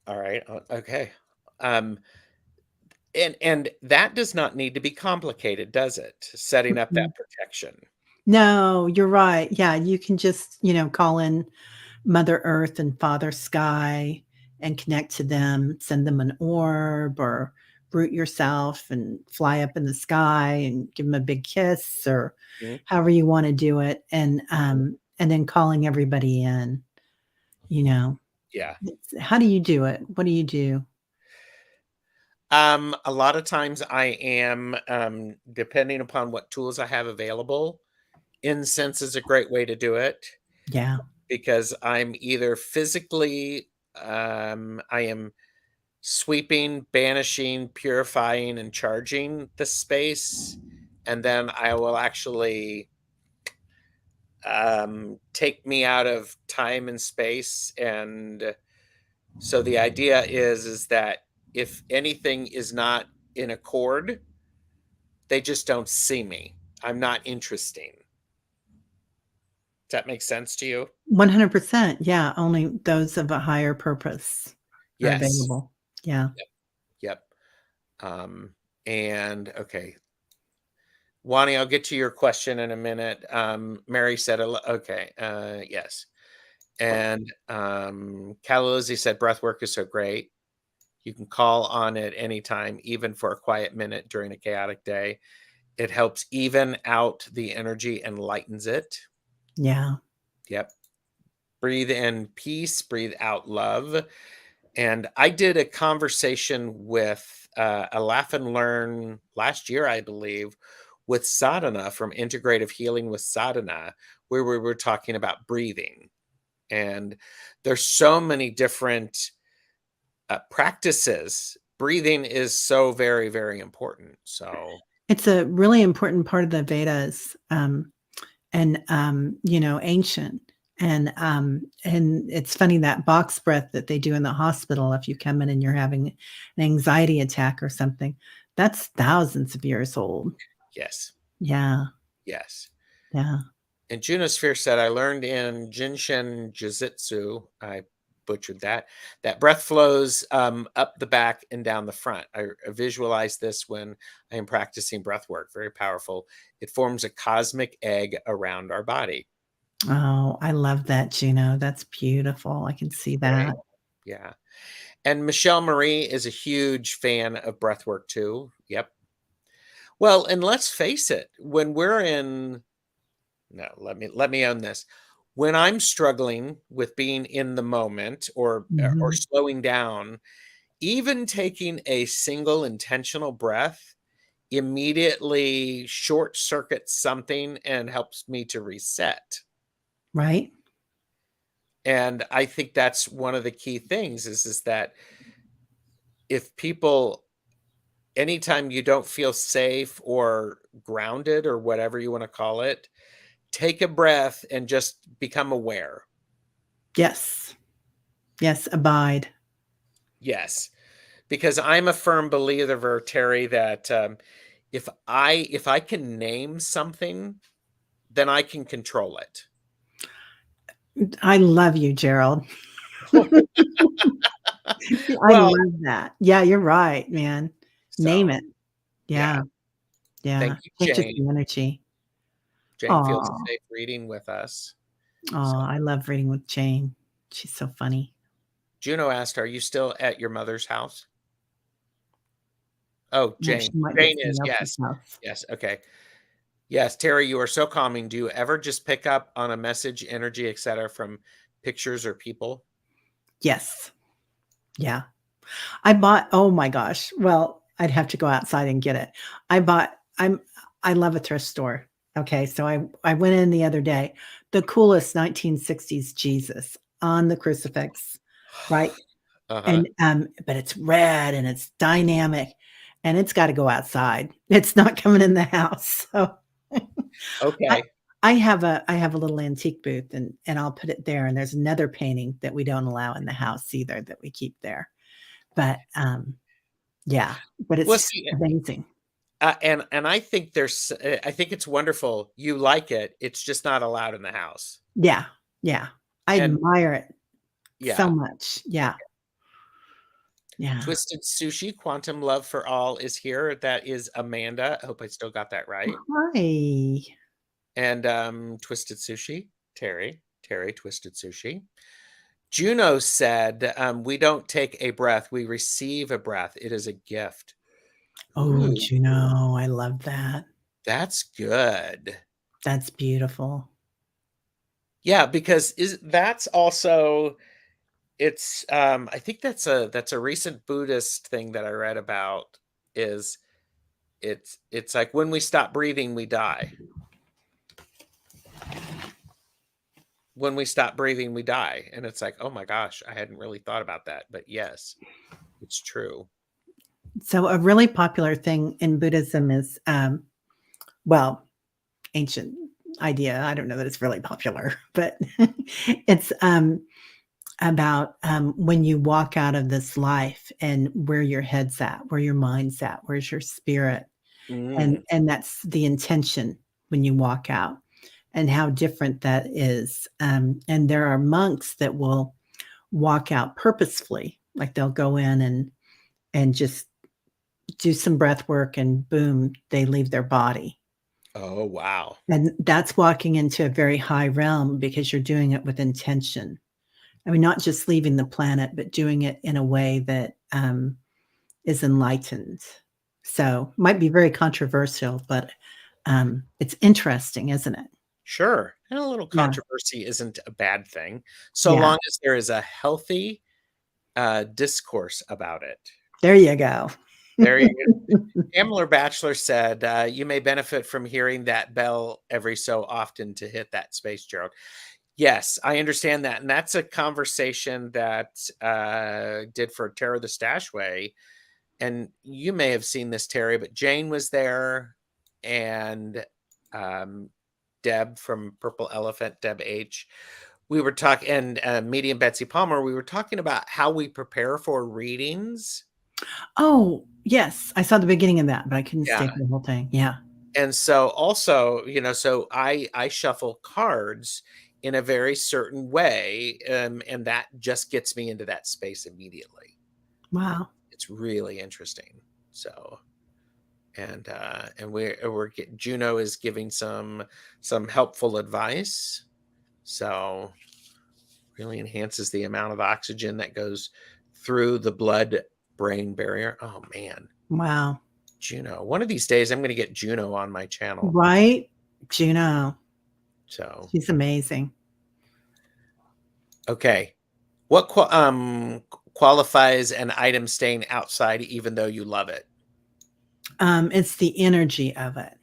all right, okay. Um, and that does not need to be complicated, does it? Setting up that Mm-mm. protection. No, you're right. Yeah, you can just, call in Mother Earth and Father Sky and connect to them, send them an orb or root yourself and fly up in the sky and give them a big kiss or Mhm, however you wanna do it, mhm. and then calling everybody in, you know? Yeah. How do you do it? What do you do? A lot of times I am, depending upon what tools I have available, incense is a great way to do it Yeah, because I'm either physically, I am sweeping, banishing, purifying, and charging the space, and then I will actually take me out of time and space. And so the idea is that if anything is not in accord, they just don't see me. I'm not interesting. Does that make sense to you? 100%. Yeah, only those of a higher purpose are Yes. available. Yeah. Yep. Yep. Um, and okay. Wani, I'll get to your question in a minute. Mary said, okay, yes. And Kalalizzi said, breath work is so great. You can call on it anytime, even for a quiet minute during a chaotic day. It helps even out the energy and lightens it. Yeah. Yep. Breathe in peace, breathe out love. And I did a conversation with a Laugh and Learn last year, I believe, with Sadhana from Integrative Healing with Sadhana, where we were talking about breathing. And there's so many different practices. Breathing is so very, very important. So, It's a really important part of the Vedas, and, ancient. And it's funny that box breath that they do in the hospital if you come in and you're having an anxiety attack or something, that's thousands of years old. yes, Yeah, yes. yeah. And Junosphere said, I learned in Jinshin Jiu-Jitsu, I butchered that breath flows up the back and down the front. I visualize this when I am practicing breath work. Very powerful. It forms a cosmic egg around our body. Oh, I love that, Juno. That's beautiful. I can see Right? that. Yeah. And Michelle Marie is a huge fan of breath work too. Yep. Well, and let's face it, when we're in no, let me own this. When I'm struggling with being in the moment or Mhm. slowing down, even taking a single intentional breath immediately short circuits something and helps me to reset. Right? And I think that's one of the key things is that if people anytime you don't feel safe or grounded or whatever you want to call it, take a breath and just become aware. Yes. Yes, abide. Yes, because I'm a firm believer, Terry, that if I can name something, then I can control it. I love you, Gerald. I Well, love that. Yeah, you're right, man. Name so it. yeah, Yeah, yeah. thank you, Changes Jane. the energy. Jane feels Aw. safe reading with us. So Aw, I love reading with Jane. She's so funny. Juno asked, "Are you still at your mother's house?" Oh, No, she Jane. might be at Jane is, somebody else's yes. house. Yes, okay. Yes, Terry, you are so calming. Do you ever just pick up on a message, energy, etc., from pictures or people? Yes. Yeah. I bought oh my gosh. Well, I'd have to go outside and get it. I bought I love a thrift store. Okay, so I went in the other day. The coolest 1960s Jesus on the crucifix, right? Uh-huh. And, but it's red and it's dynamic and it's gotta go outside. It's not coming in the house. So I Okay. I have a little antique booth and I'll put it there, and there's another painting that we don't allow in the house either that we keep there. But, yeah, but Well, it's see, amazing. and I think it's wonderful. You like it. It's just not allowed in the house. Yeah, yeah. I And admire it so yeah, much. Yeah, yeah. Twisted Sushi, Quantum Love for All is here. That is Amanda. I hope I still got that right. Hi. And Twisted Sushi, Terry, Twisted Sushi. Juno said, we don't take a breath, we receive a breath. It is a gift. Oh, Ooh, Juno, I love that. that's good. That's beautiful. Yeah, because is that's also it's I think that's a recent Buddhist thing that I read about is it's like when we stop breathing, we die. When we stop breathing, we die. And it's like, oh my gosh, I hadn't really thought about that. But yes, it's true. So a really popular thing in Buddhism is, well, ancient idea. I don't know that it's really popular, but it's, about, when you walk out of this life and where your head's at, where your mind's at, where's your spirit, Mm, and that's the intention when you walk out, and how different that is. And there are monks that will walk out purposefully, like they'll go in and just do some breath work, and boom, they leave their body. Oh, wow. And that's walking into a very high realm because you're doing it with intention. I mean, not just leaving the planet, but doing it in a way that is enlightened. So, might be very controversial, but it's interesting, isn't it? Sure. And a little Yeah, controversy isn't a bad thing, so yeah. long as there is a healthy discourse about it. There you go. There you go. Amler Bachelor said, you may benefit from hearing that bell every so often to hit that space, Gerald. Yes, I understand that. And that's a conversation that did for Terror the Stashway. And you may have seen this, Terry, but Jane was there and um, Deb from Purple Elephant, Deb H. We were talking, and Medium Betsy Palmer, we were talking about how we prepare for readings. Oh, yes, I saw the beginning of that, but I couldn't stay Yeah. for the whole thing. Yeah. And so also, so I shuffle cards in a very certain way, and that just gets me into that space immediately. Wow. It's really interesting. So, and we're Juno is giving some helpful advice. So, really enhances the amount of oxygen that goes through the blood brain barrier. Oh man, Wow. Juno. One of these days I'm going to get Juno on my channel. Right? Juno. So, She's amazing. okay. What qualifies an item staying outside even though you love it? It's the energy of it.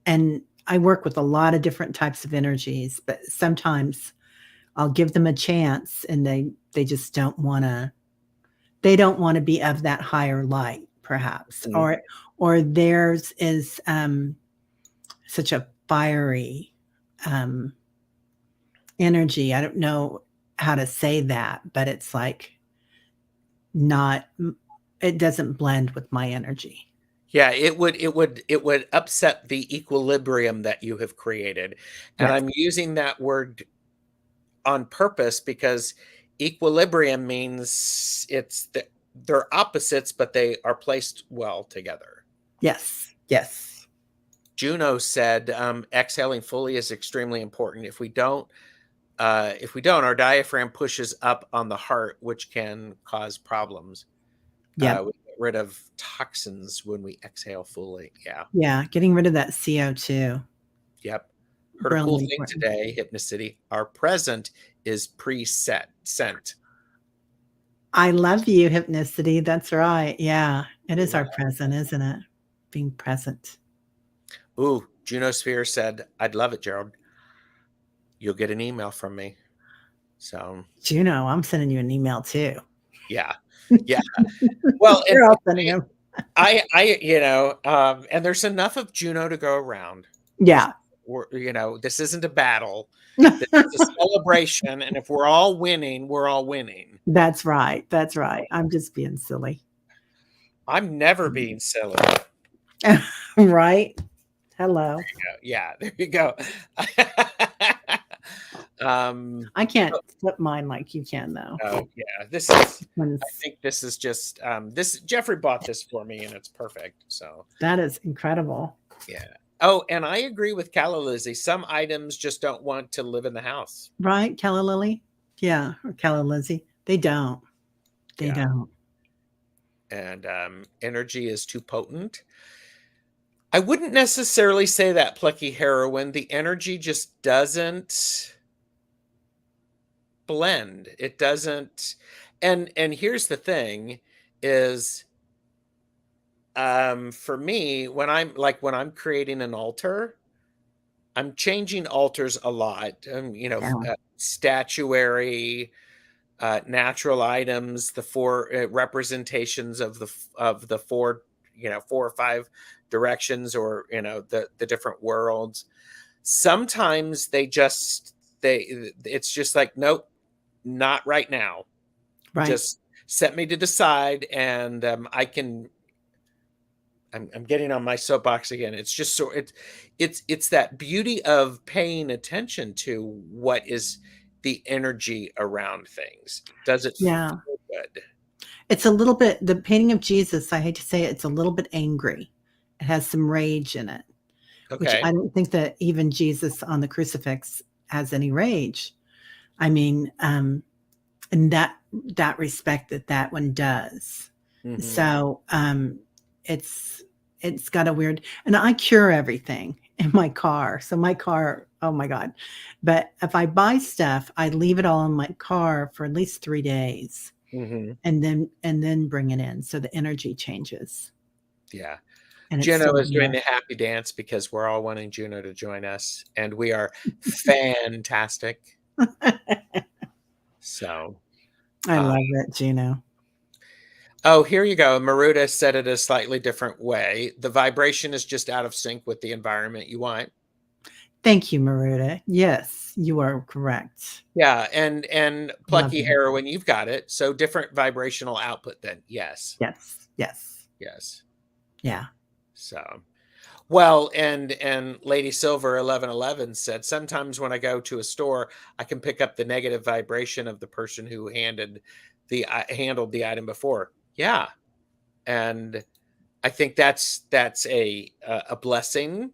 And I work with a lot of different types of energies, but sometimes I'll give them a chance and they just don't want to be of that higher light, perhaps. Mhm. Or theirs is such a fiery energy. I don't know how to say that, but it's like not it doesn't blend with my energy. Yeah, it would upset the equilibrium that you have created. And Yes. I'm using that word on purpose because equilibrium means they're opposites, but they are placed well together. Yes. Yes. Juno said, exhaling fully is extremely important. If we don't, our diaphragm pushes up on the heart, which can cause problems. Yep. We get rid of toxins when we exhale fully. Yeah. Yeah. Getting rid of that CO2. Yep. Heard a cool Really thing important. today, Hypnocity. Our present is preset sent. I love you, Hypnicity. That's right. Yeah. It is our Wow. present, isn't it? Being present. Ooh, Juno Sphere said, I'd love it, Gerald. You'll get an email from me. So Juno, I'm sending you an email too. yeah. Yeah. Well, and We're all sending them. and there's enough of Juno to go around. There's Yeah. this isn't a battle. This is a celebration. And if we're all winning, we're all winning. That's right. That's right. I'm just being silly. I'm never being silly. Right? Hello. Yeah, there you go. I can't flip mine like you can, though. Oh yeah, this is. When I think this is just this. Jeffrey bought this for me, and it's perfect. So that is incredible. yeah. Oh, and I agree with Calla Lizzie. Some items just don't want to live in the house. Right, Calla Lily? Yeah, or Calla Lizzie. They don't. They Yeah, don't. and energy is too potent. I wouldn't necessarily say that, Plucky Heroine. The energy just doesn't blend. It doesn't. And here's the thing: is for me when I'm creating an altar, I'm changing altars a lot. Yeah. Statuary, natural items, the four representations of the four, four or five directions, or the different worlds. Sometimes it's just like, nope, not right now. Right. Just set me to the side, and I'm getting on my soapbox again. It's just it's that beauty of paying attention to what is the energy around things. Does it Yeah. feel good? It's a little bit the painting of Jesus, I hate to say it, it's a little bit angry. It has some rage in it. which Okay. I don't think that even Jesus on the crucifix has any rage. I mean, in that respect, that one does. Hmm. So it's it's got a weird, and I cure everything in my car. So my car, oh my God. But if I buy stuff, I leave it all in my car for at least 3 days Hmm. and then bring it in so the energy changes Yeah. and it's Juno still is doing there. the happy dance because we're all wanting Juno to join us, and we are fantastic. So, I uh, love it, Gino. oh, here you go. Maruda said it a slightly different way. The vibration is just out of sync with the environment you want. Thank you, Maruta. Yes, you are correct. Yeah, and Love plucky it. heroin, you've got it. So different vibrational output then. Yes. Yes, yes. Yes. Yeah. So, well, and Lady Silver 1111 said sometimes when I go to a store, I can pick up the negative vibration of the person who handled the item before. Yeah. And I think that's a blessing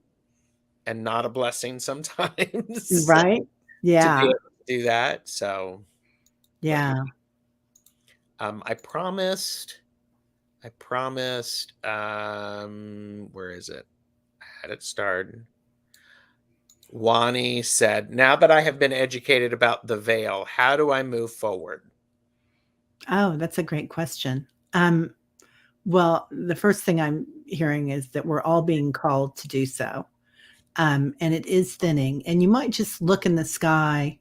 and not a blessing sometimes Right? to be Yeah. able to do that. So, but yeah, Yeah. I promised, where is it? I had it started. Wani said, now that I have been educated about the veil, how do I move forward? Oh, that's a great question. Well, the first thing I'm hearing is that we're all being called to do so. And it is thinning. And you might just look in the sky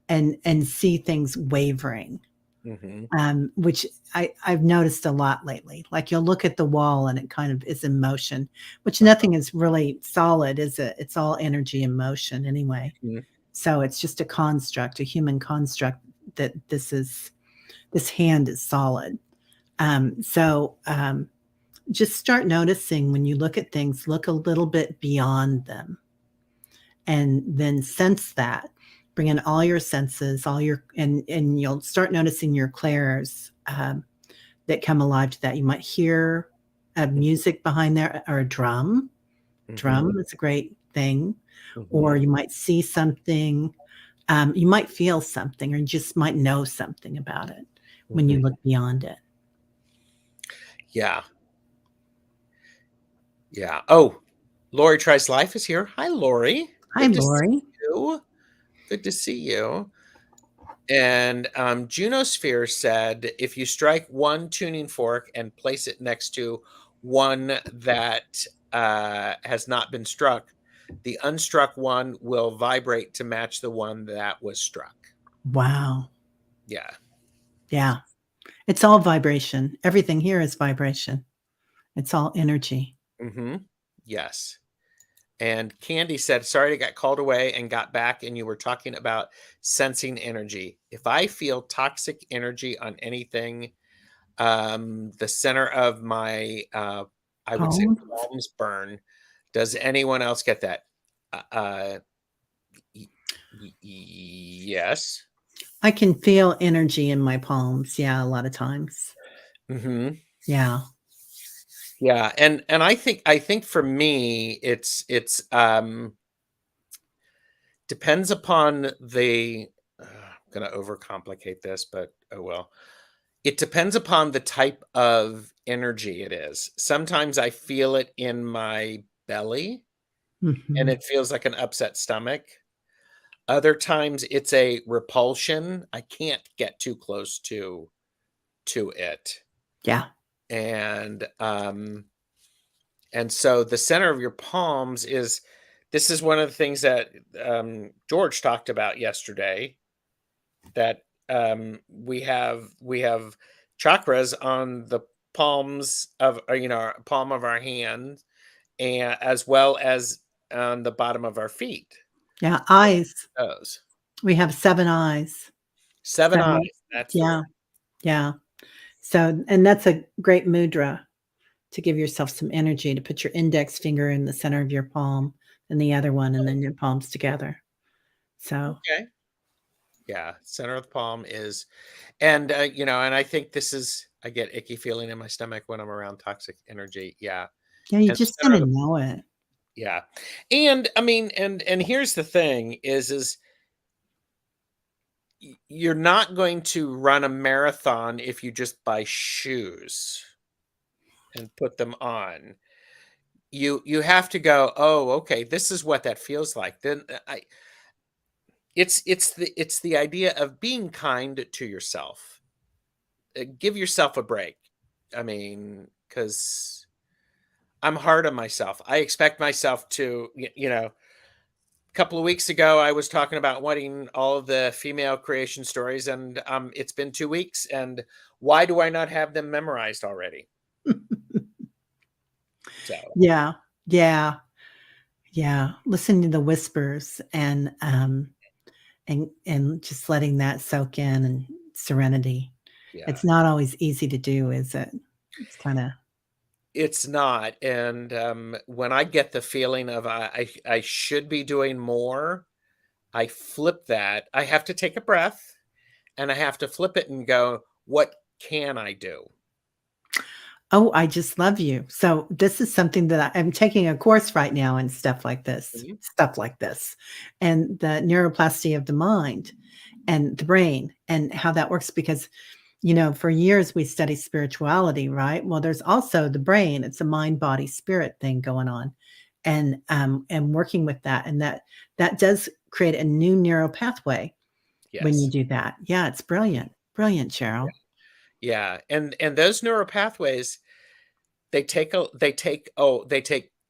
and see things wavering, Hmm. which I've noticed a lot lately. Like you'll look at the wall and it kind of is in motion, which nothing is really solid, is it? It's all energy and motion anyway. So it's just a construct, a human construct that this hand is solid. Just start noticing when you look at things, look a little bit beyond them and then sense that. Bring in all your senses, all your, and you'll start noticing your clairs that come alive to that. You might hear a music behind there or a drum. Hmm. Drum is a great thing. Hmm. Or you might see something. You might feel something or you just might know something about it when you Hmm. look beyond it. Yeah. Yeah. Oh, Lori Tries Life is here. Hi, Lori. Hi, Good to see Lori. you. Good to see you. And Junosphere said, if you strike one tuning fork and place it next to one that has not been struck, the unstruck one will vibrate to match the one that was struck. Wow. Yeah. Yeah. It's all vibration. Everything here is vibration. It's all energy. Hmm. Yes. And Candy said, sorry I got called away and got back, and you were talking about sensing energy. If I feel toxic energy on anything, the center of my, I would say, Palms. palms burn. Does anyone else get that? Uh, uh, yes. I can feel energy in my palms. Yeah, a lot of times. Hmm. Yeah. Yeah, and I think for me, it's depends upon the. I'm gonna overcomplicate this, but oh well. It depends upon the type of energy it is. Sometimes I feel it in my belly, and Mhm. it feels like an upset stomach. Other times it's a repulsion. I can't get too close to it. Yeah. And so the center of your palms is this is one of the things that George talked about yesterday, that we have chakras on the palms of palm of our hand, and as well as on the bottom of our feet. Yeah. Eyes. Those We have 7 eyes. seven eyes. 7. That's the word. Yeah. Yeah. So, and that's a great mudra to give yourself some energy to put your index finger in the center of your palm and the other one, and then your palms together. So, Okay. Yeah, center of the palm is, and I think this is, I get icky feeling in my stomach when I'm around toxic energy. Yeah, yeah, you and just center gotta of the know it. Yeah. And I mean, and here's the thing is you're not going to run a marathon if you just buy shoes and put them on. You have to go, "Oh, okay, this is what that feels like." Then I it's the idea of being kind to yourself. Give yourself a break. I mean, because I'm hard on myself. I expect myself to, a couple of weeks ago, I was talking about wanting all of the female creation stories, and it's been 2 weeks. And why do I not have them memorized already? So, Yeah. Yeah. Yeah. Listening to the whispers and just letting that soak in and serenity. yeah, It's not always easy to do, is it? It's kinda it's not. And when I get the feeling of I should be doing more, I flip that. I have to take a breath and I have to flip it and go, what can I do? Oh, I just love you. So this is something that I'm taking a course right now and Mhm. stuff like this, and the neuroplasty of the mind and the brain and how that works because, for years we study spirituality, right? Well, there's also the brain. It's a mind, body, spirit thing going on. And working with that. And that does create a new neural pathway when you Yes. do that. Yeah, it's brilliant. Brilliant, Yeah. Cheryl. Yeah. And those neural pathways, they take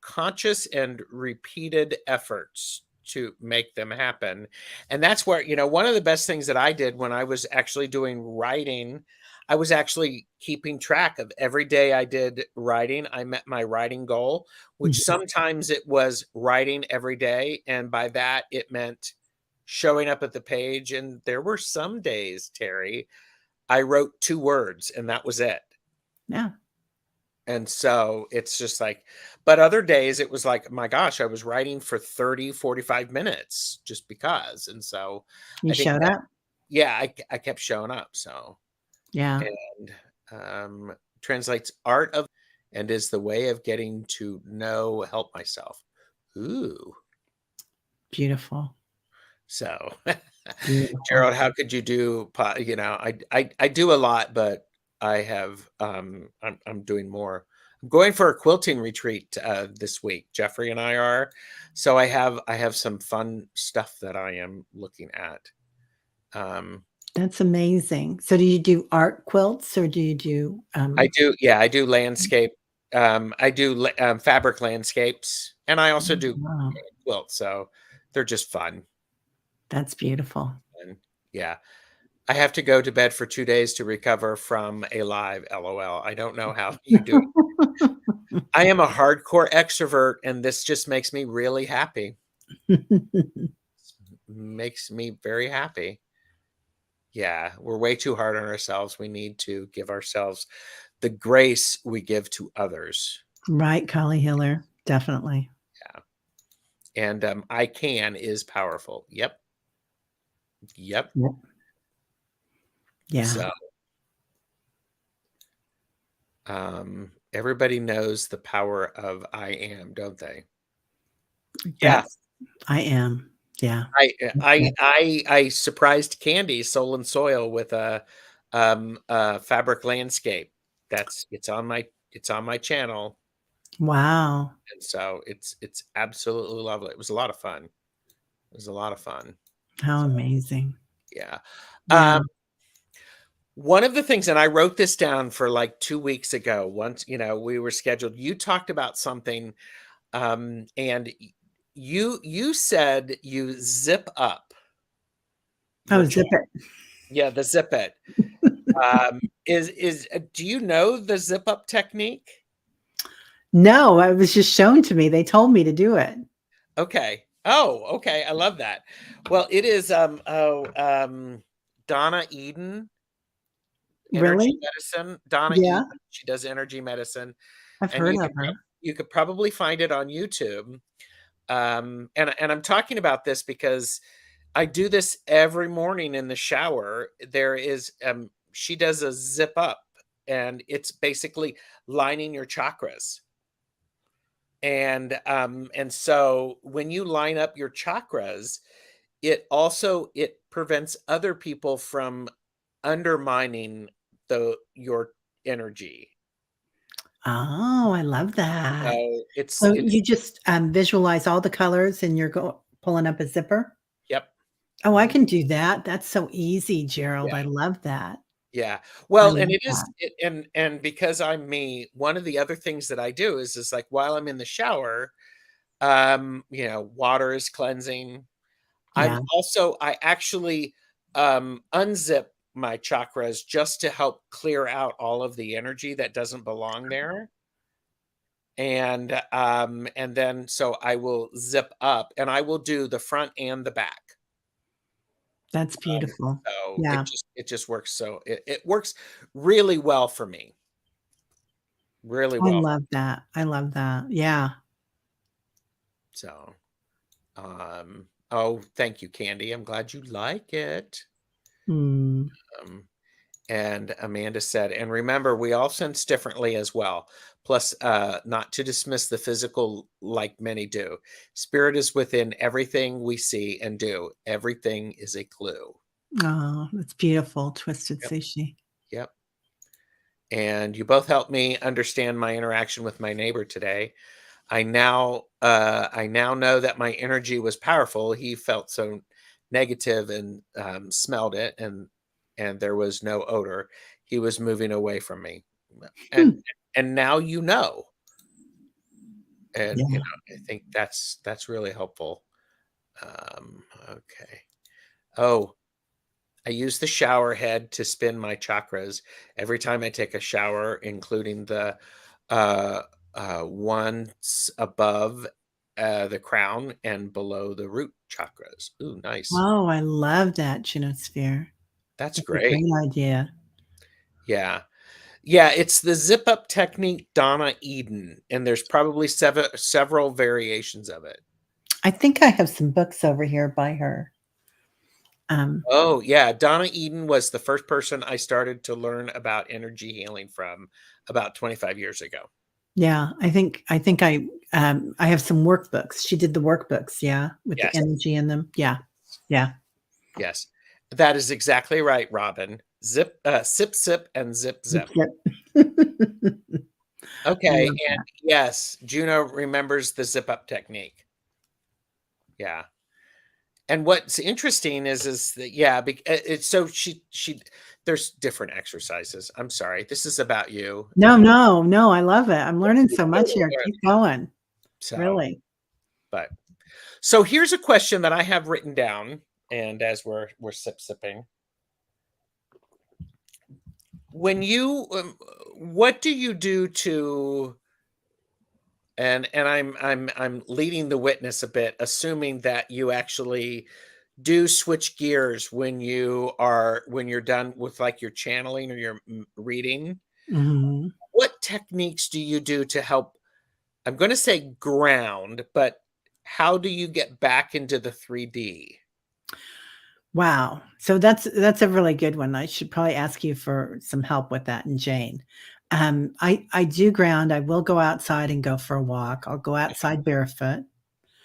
conscious and repeated efforts to make them happen. And that's where, one of the best things that I did when I was actually doing writing, I was actually keeping track of every day I did writing. I met my writing goal, which Mhm. sometimes it was writing every day. And by that, it meant showing up at the page. And there were some days, Terry, I wrote 2 words and that was it. Yeah. And so it's just like, but other days it was like, my gosh, I was writing for 30, 45 minutes just because. And so You I think showed that, up? yeah, I kept showing up. So, Yeah. and translates art of and is the way of getting to know, help myself. Ooh. Beautiful. So, Beautiful. Gerald, how could you do, I do a lot, but I have, I'm doing more. I'm going for a quilting retreat this week. Jeffrey and I are. So I have some fun stuff that I am looking at. Um, That's amazing. So do you do art quilts or do you do, I do, yeah, I do landscape. I do fabric landscapes, and I also do wow, quilts. So they're just fun. that's beautiful. And yeah. I have to go to bed for 2 days to recover from a live LOL. I don't know how you do it. I am a hardcore extrovert, and this just makes me really happy. Makes me very happy. Yeah, we're way too hard on ourselves. We need to give ourselves the grace we give to others. Right, Collie Hiller, definitely. Yeah, and, I can is powerful. Yep, yep. Yep. Yeah, So, everybody knows the power of I am, don't they? Yeah. that's I am. Yeah. I That's I it. I I surprised Candy, Soul and Soil, with a fabric landscape. It's on my channel, Wow, and so it's absolutely lovely. It was a lot of fun. It was a lot of fun. how So, amazing. yeah. Yeah. Um, one of the things, and I wrote this down for, like, 2 weeks ago, once, we were scheduled, you talked about something, and you said you zip up the Oh, zip jar. it. Yeah, the zip it. Do you know the zip up technique? No, it was just shown to me. They told me to do it. Okay. Oh, okay. I love that. Well, it is Donna Eden, energy Really? medicine. Donna Yeah, Eden, she does energy medicine, I've and heard of her. you could probably find it on YouTube. And I'm talking about this because I do this every morning in the shower. There is she does a zip up, and it's basically lining your chakras. And so when you line up your chakras, it prevents other people from undermining your energy. Oh, I love that. So So it's you just, visualize all the colors and you're pulling up a zipper? yep. Oh, I Mhm. can do that. That's so easy, Gerald. I Yeah. love that. Yeah. I Well, and love it is that. and because I'm me, one of the other things that I do is like while I'm in the shower, water is cleansing. Yeah, I actually unzip my chakras just to help clear out all of the energy that doesn't belong there. And then so I will zip up and I will do the front and the back. that's Um, beautiful. so Yeah, it just works it works really well for me. Really I well. love that. I love that. Yeah. So oh, thank you, Candy. I'm glad you like it. Mm. Um And Amanda said, and remember, we all sense differently as well. Plus, not to dismiss the physical like many do. Spirit is within everything we see and do. Everything is a clue. Oh, that's beautiful, twisted Yep. sushi. Yep. And you both helped me understand my interaction with my neighbor today. I now know that my energy was powerful. He felt so negative and smelled it, and there was no odor. He was moving away from me, and Hmm. and now you know, and Yeah. I think that's really helpful. Okay. Oh, I use the shower head to spin my chakras every time I take a shower, including the uh, ones above the crown and below the root chakras. Ooh, nice. Oh, I love that Ginosphere. That's That's a great. great idea. Yeah. Yeah, it's the zip up technique Donna Eden, and there's probably several variations of it. I think I have some books over here by her. Um, Oh, yeah, Donna Eden was the first person I started to learn about energy healing from about 25 years ago. yeah, I have some workbooks. She did the workbooks, yeah, with the Yes. energy in them. Yeah. Yeah. Yes. That is exactly right, Robin. Sip, sip, and zip, Zip, zip. zip. I Okay, love and that. yes, Juno remembers the zip up technique. Yeah. And what's interesting is that yeah, it's so she there's different exercises. I'm sorry. This is about you. No, no, no, I love it. I'm learning You so get much to here. learn. Keep going. So, Really. but so here's a question that I have written down, and as we're sipping, when you what do you do to and I'm leading the witness a bit, assuming that you actually do switch gears when you're done with like your channeling or your reading. Mhm. What techniques do you do to help? I'm going to say ground, but how do you get back into the 3D? Wow. So that's a really good one. I should probably ask you for some help with that and Jane. I do ground. I will go outside and go for a walk. I'll go outside barefoot.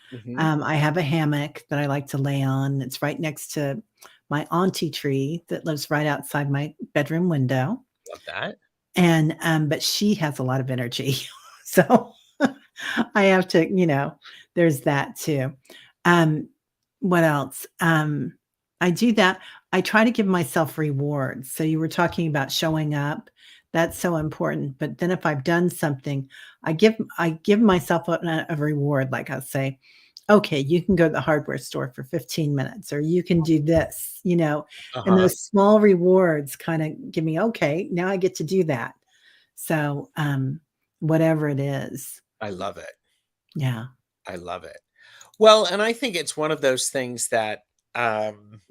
Hmm. I have a hammock that I like to lay on. It's right next to my auntie tree that lives right outside my bedroom window. Love that. And but she has a lot of energy. So I have to, there's that too. Um, what else? I do that. I try to give myself rewards. So you were talking about showing up. That's so important. But then if I've done something, I give myself a reward. Like I'll say, okay, you can go to the hardware store for 15 minutes, or you can do this, and Uh-huh. those small rewards kind of give me, okay, now I get to do that. So whatever it is. I love it. Yeah. I love it. Well, and I think it's one of those things that um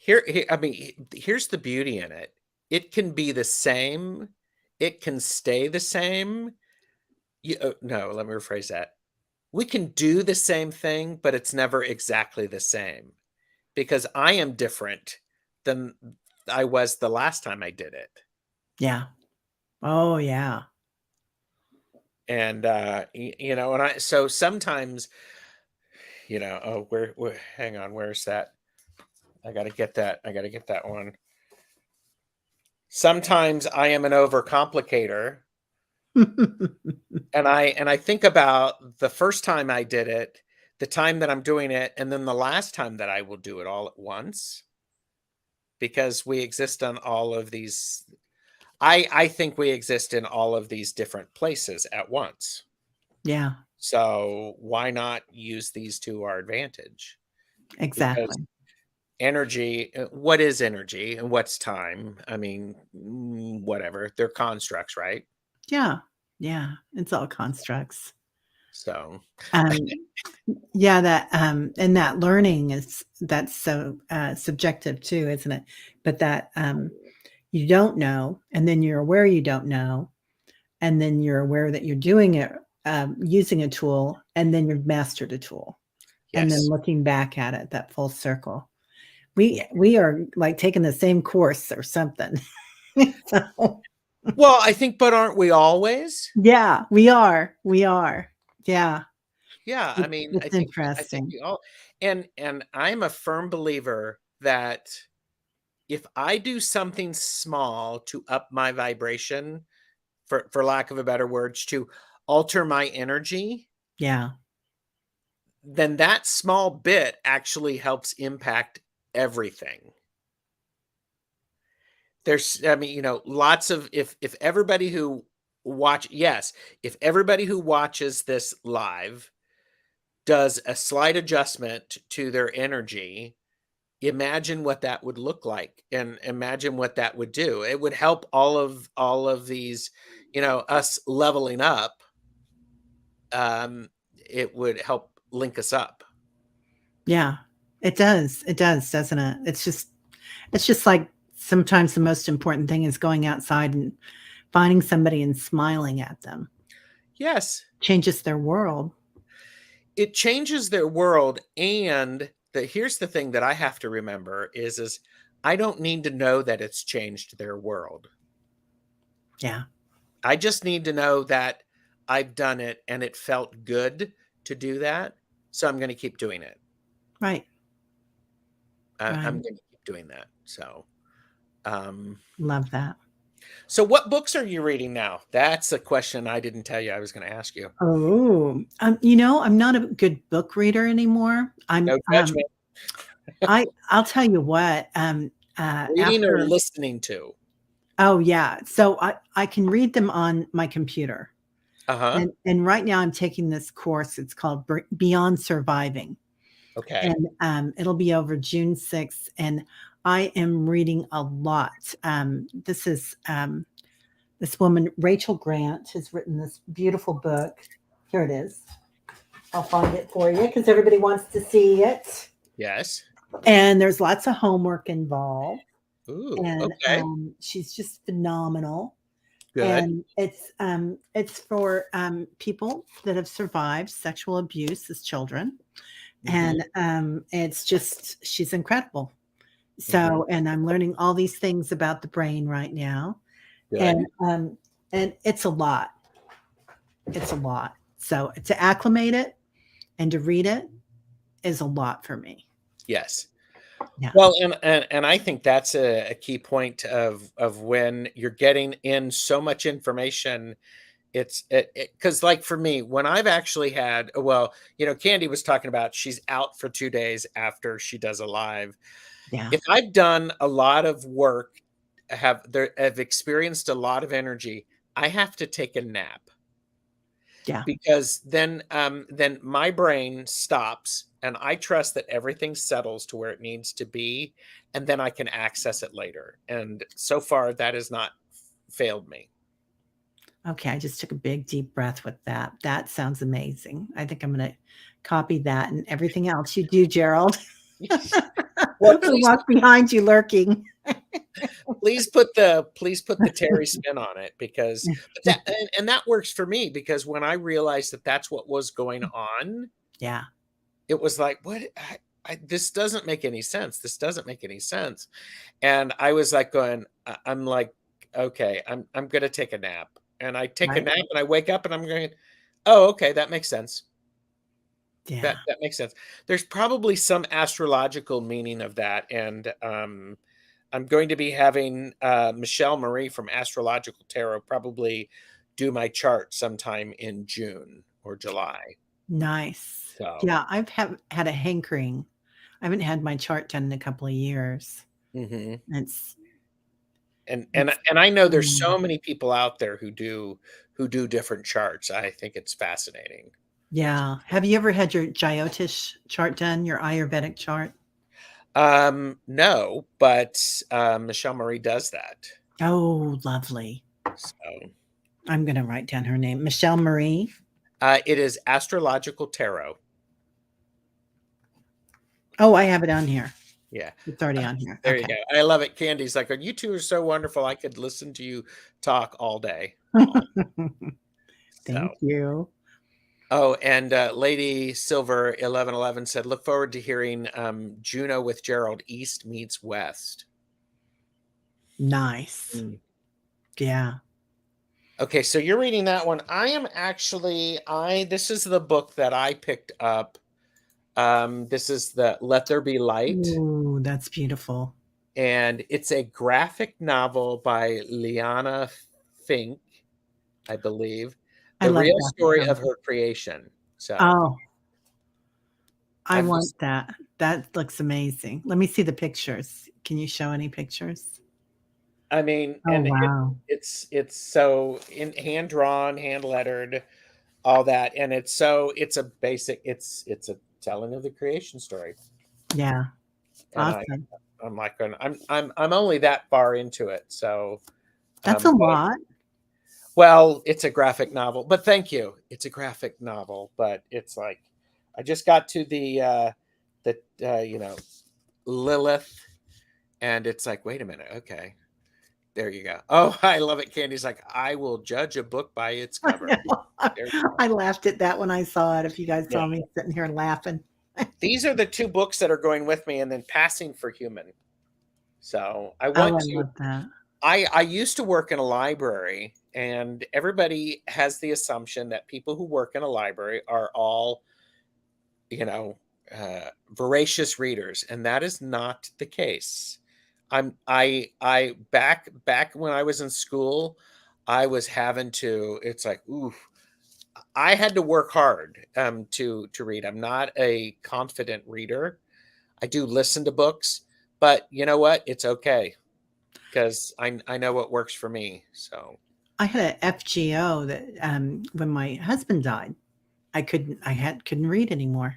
I mean, here's the beauty in it. It can be the same. It can stay the same. No, let me rephrase that. We can do the same thing, but it's never exactly the same because I am different than I was the last time I did it. Yeah. Oh, yeah. And and so sometimes, oh, where hang on, where's that? I got to get that. I got to get that one. Sometimes I am an overcomplicator, and I think about the first time I did it, the time that I'm doing it, and then the last time that I will do it all at once, because we exist on all of these. I think we exist in all of these different places at once. Yeah, So why not use these to our advantage? Because exactly. energy, what is energy and what's time? I mean, whatever. They're constructs, right? Yeah, yeah, it's all constructs. So, Um, yeah, and that learning that's so, subjective too, isn't it? But that, you don't know, and then you're aware you don't know, and then you're aware that you're doing it, using a tool, and then you've mastered a tool, and then yes. looking back at it, that full circle. Yeah. We are, like, taking the same course or something. So Well, I think, but aren't we always? yeah, we are. Yeah, Yeah, I mean, I it's think interesting. we all, and I'm a firm believer that if I do something small to up my vibration, for lack of a better words, to alter my energy, Yeah, then that small bit actually helps impact everything. There's, I mean, lots of, if everybody who if everybody who watches this live does a slight adjustment to their energy, imagine what that would look like, and imagine what that would do. It would help all of these, us leveling up. It would help link us up. yeah. It does, doesn't it? It's just like sometimes the most important thing is going outside and finding somebody and smiling at them. Yes, Changes their world. it changes their world, and here's the thing that I have to remember is I don't need to know that it's changed their world. Yeah, I just need to know that I've done it and it felt good to do that, so I'm gonna keep doing it. right, I'm right. gonna keep doing that. Um, Love that. so what books are you reading now? That's a question I didn't tell you I was gonna ask you. Oh, I'm not a good book reader anymore. No judgment. I'll tell you what, Reading or after listening to? oh, yeah. So I can read them on my computer. Uh-huh. And right now I'm taking this course. It's called Beyond Surviving. Okay. And it'll be over June 6th. And I am reading a lot. This is this woman, Rachel Grant, has written this beautiful book. Here it is. I'll find it for you because everybody wants to see it. Yes. And there's lots of homework involved. Ooh, And okay. she's just phenomenal. Good. And it's for people that have survived sexual abuse as children, Mhm, and it's just she's incredible. mhm. So, and I'm learning all these things about the brain right now, Good. and it's a lot. It's a lot. So to acclimate it and to read it is a lot for me. Yes. Yeah, Well, and I think that's a key point of when you're getting in so much information. It's because, like, for me, when I've actually had, well, Candy was talking about she's out for 2 days after she does a live. yeah, If I've done a lot of work, have experienced a lot of energy, I have to take a nap, yeah. because then my brain stops and I trust that everything settles to where it needs to be, and then I can access it later. And so far that has not failed me. Okay, I just took a big deep breath with that. That sounds amazing. I think I'm going to copy that and everything else you do, Gerald. Well, Or walk behind you lurking. please put the Terry spin on it, because but that and that works for me, because when I realized that that's what was going on, Yeah. it was like, what, this doesn't make any sense. This doesn't make any sense. And I was like going, I'm like, okay, I'm gonna take a nap. and I take a Right? nap and I wake up and I'm going, "Oh, okay, that makes sense. Yeah. That makes sense." There's probably some astrological meaning of that, and, I'm going to be having, Michelle Marie from Astrological Tarot probably do my chart sometime in June or July. Nice. So, Yeah, I've had a hankering. I haven't had my chart done in a couple of years. mhm. It's And and it's and I know there's mm, so many people out there who do different charts. I think it's fascinating. yeah. Have you ever had your Jyotish chart done, your Ayurvedic chart? No, but, Michelle Marie does that. Oh, lovely. So, I'm gonna write down her name. Michelle Marie. it is Astrological Tarot. Oh, I have it on here. Yeah. It's already on here. There you Okay. go. I love it. Candy's like, "You 2 are so wonderful. I could listen to you talk all day." Aw, Thank so you. oh, and, Lady Silver 1111 said, "Look forward to hearing, Juno with Gerald, East meets West." Nice. Mm. Yeah. Okay, so you're reading that one. I this is the book that I picked up. This is the Let There Be Light, Ooh, that's beautiful. and it's a graphic novel by Liana Fink, I believe. I The love real graphic story of novels. her creation. So Oh, I I'm want just that. That looks amazing. Let me see the pictures. Can you show any pictures? I mean, Oh, and wow. it's so in hand drawn, hand lettered, all that, and it's a basic it's a telling of the creation story. Yeah. And Awesome. I'm like going I'm only that far into it. So That's a but lot. well, it's a graphic novel, but thank you. It's a graphic novel, but it's like I just got to the Lilith, and it's like, wait a minute, okay. There you go. Oh, I love it. Candy's like, I will judge a book by its I cover. know. There, I laughed at that when I saw it, if you guys yeah. saw me sitting here laughing. These are the two books that are going with me, and then Passing for Human. So I Oh, want I to love that. I used to work in a library, and everybody has the assumption that people who work in a library are all, you know, voracious readers, and that is not the case. I back when I was in school, I was having to. It's like, ooh, I had to work hard to read. I'm not a confident reader. I do listen to books, but you know what? It's okay because I know what works for me. So, I had a FGO that, when my husband died, couldn't read anymore.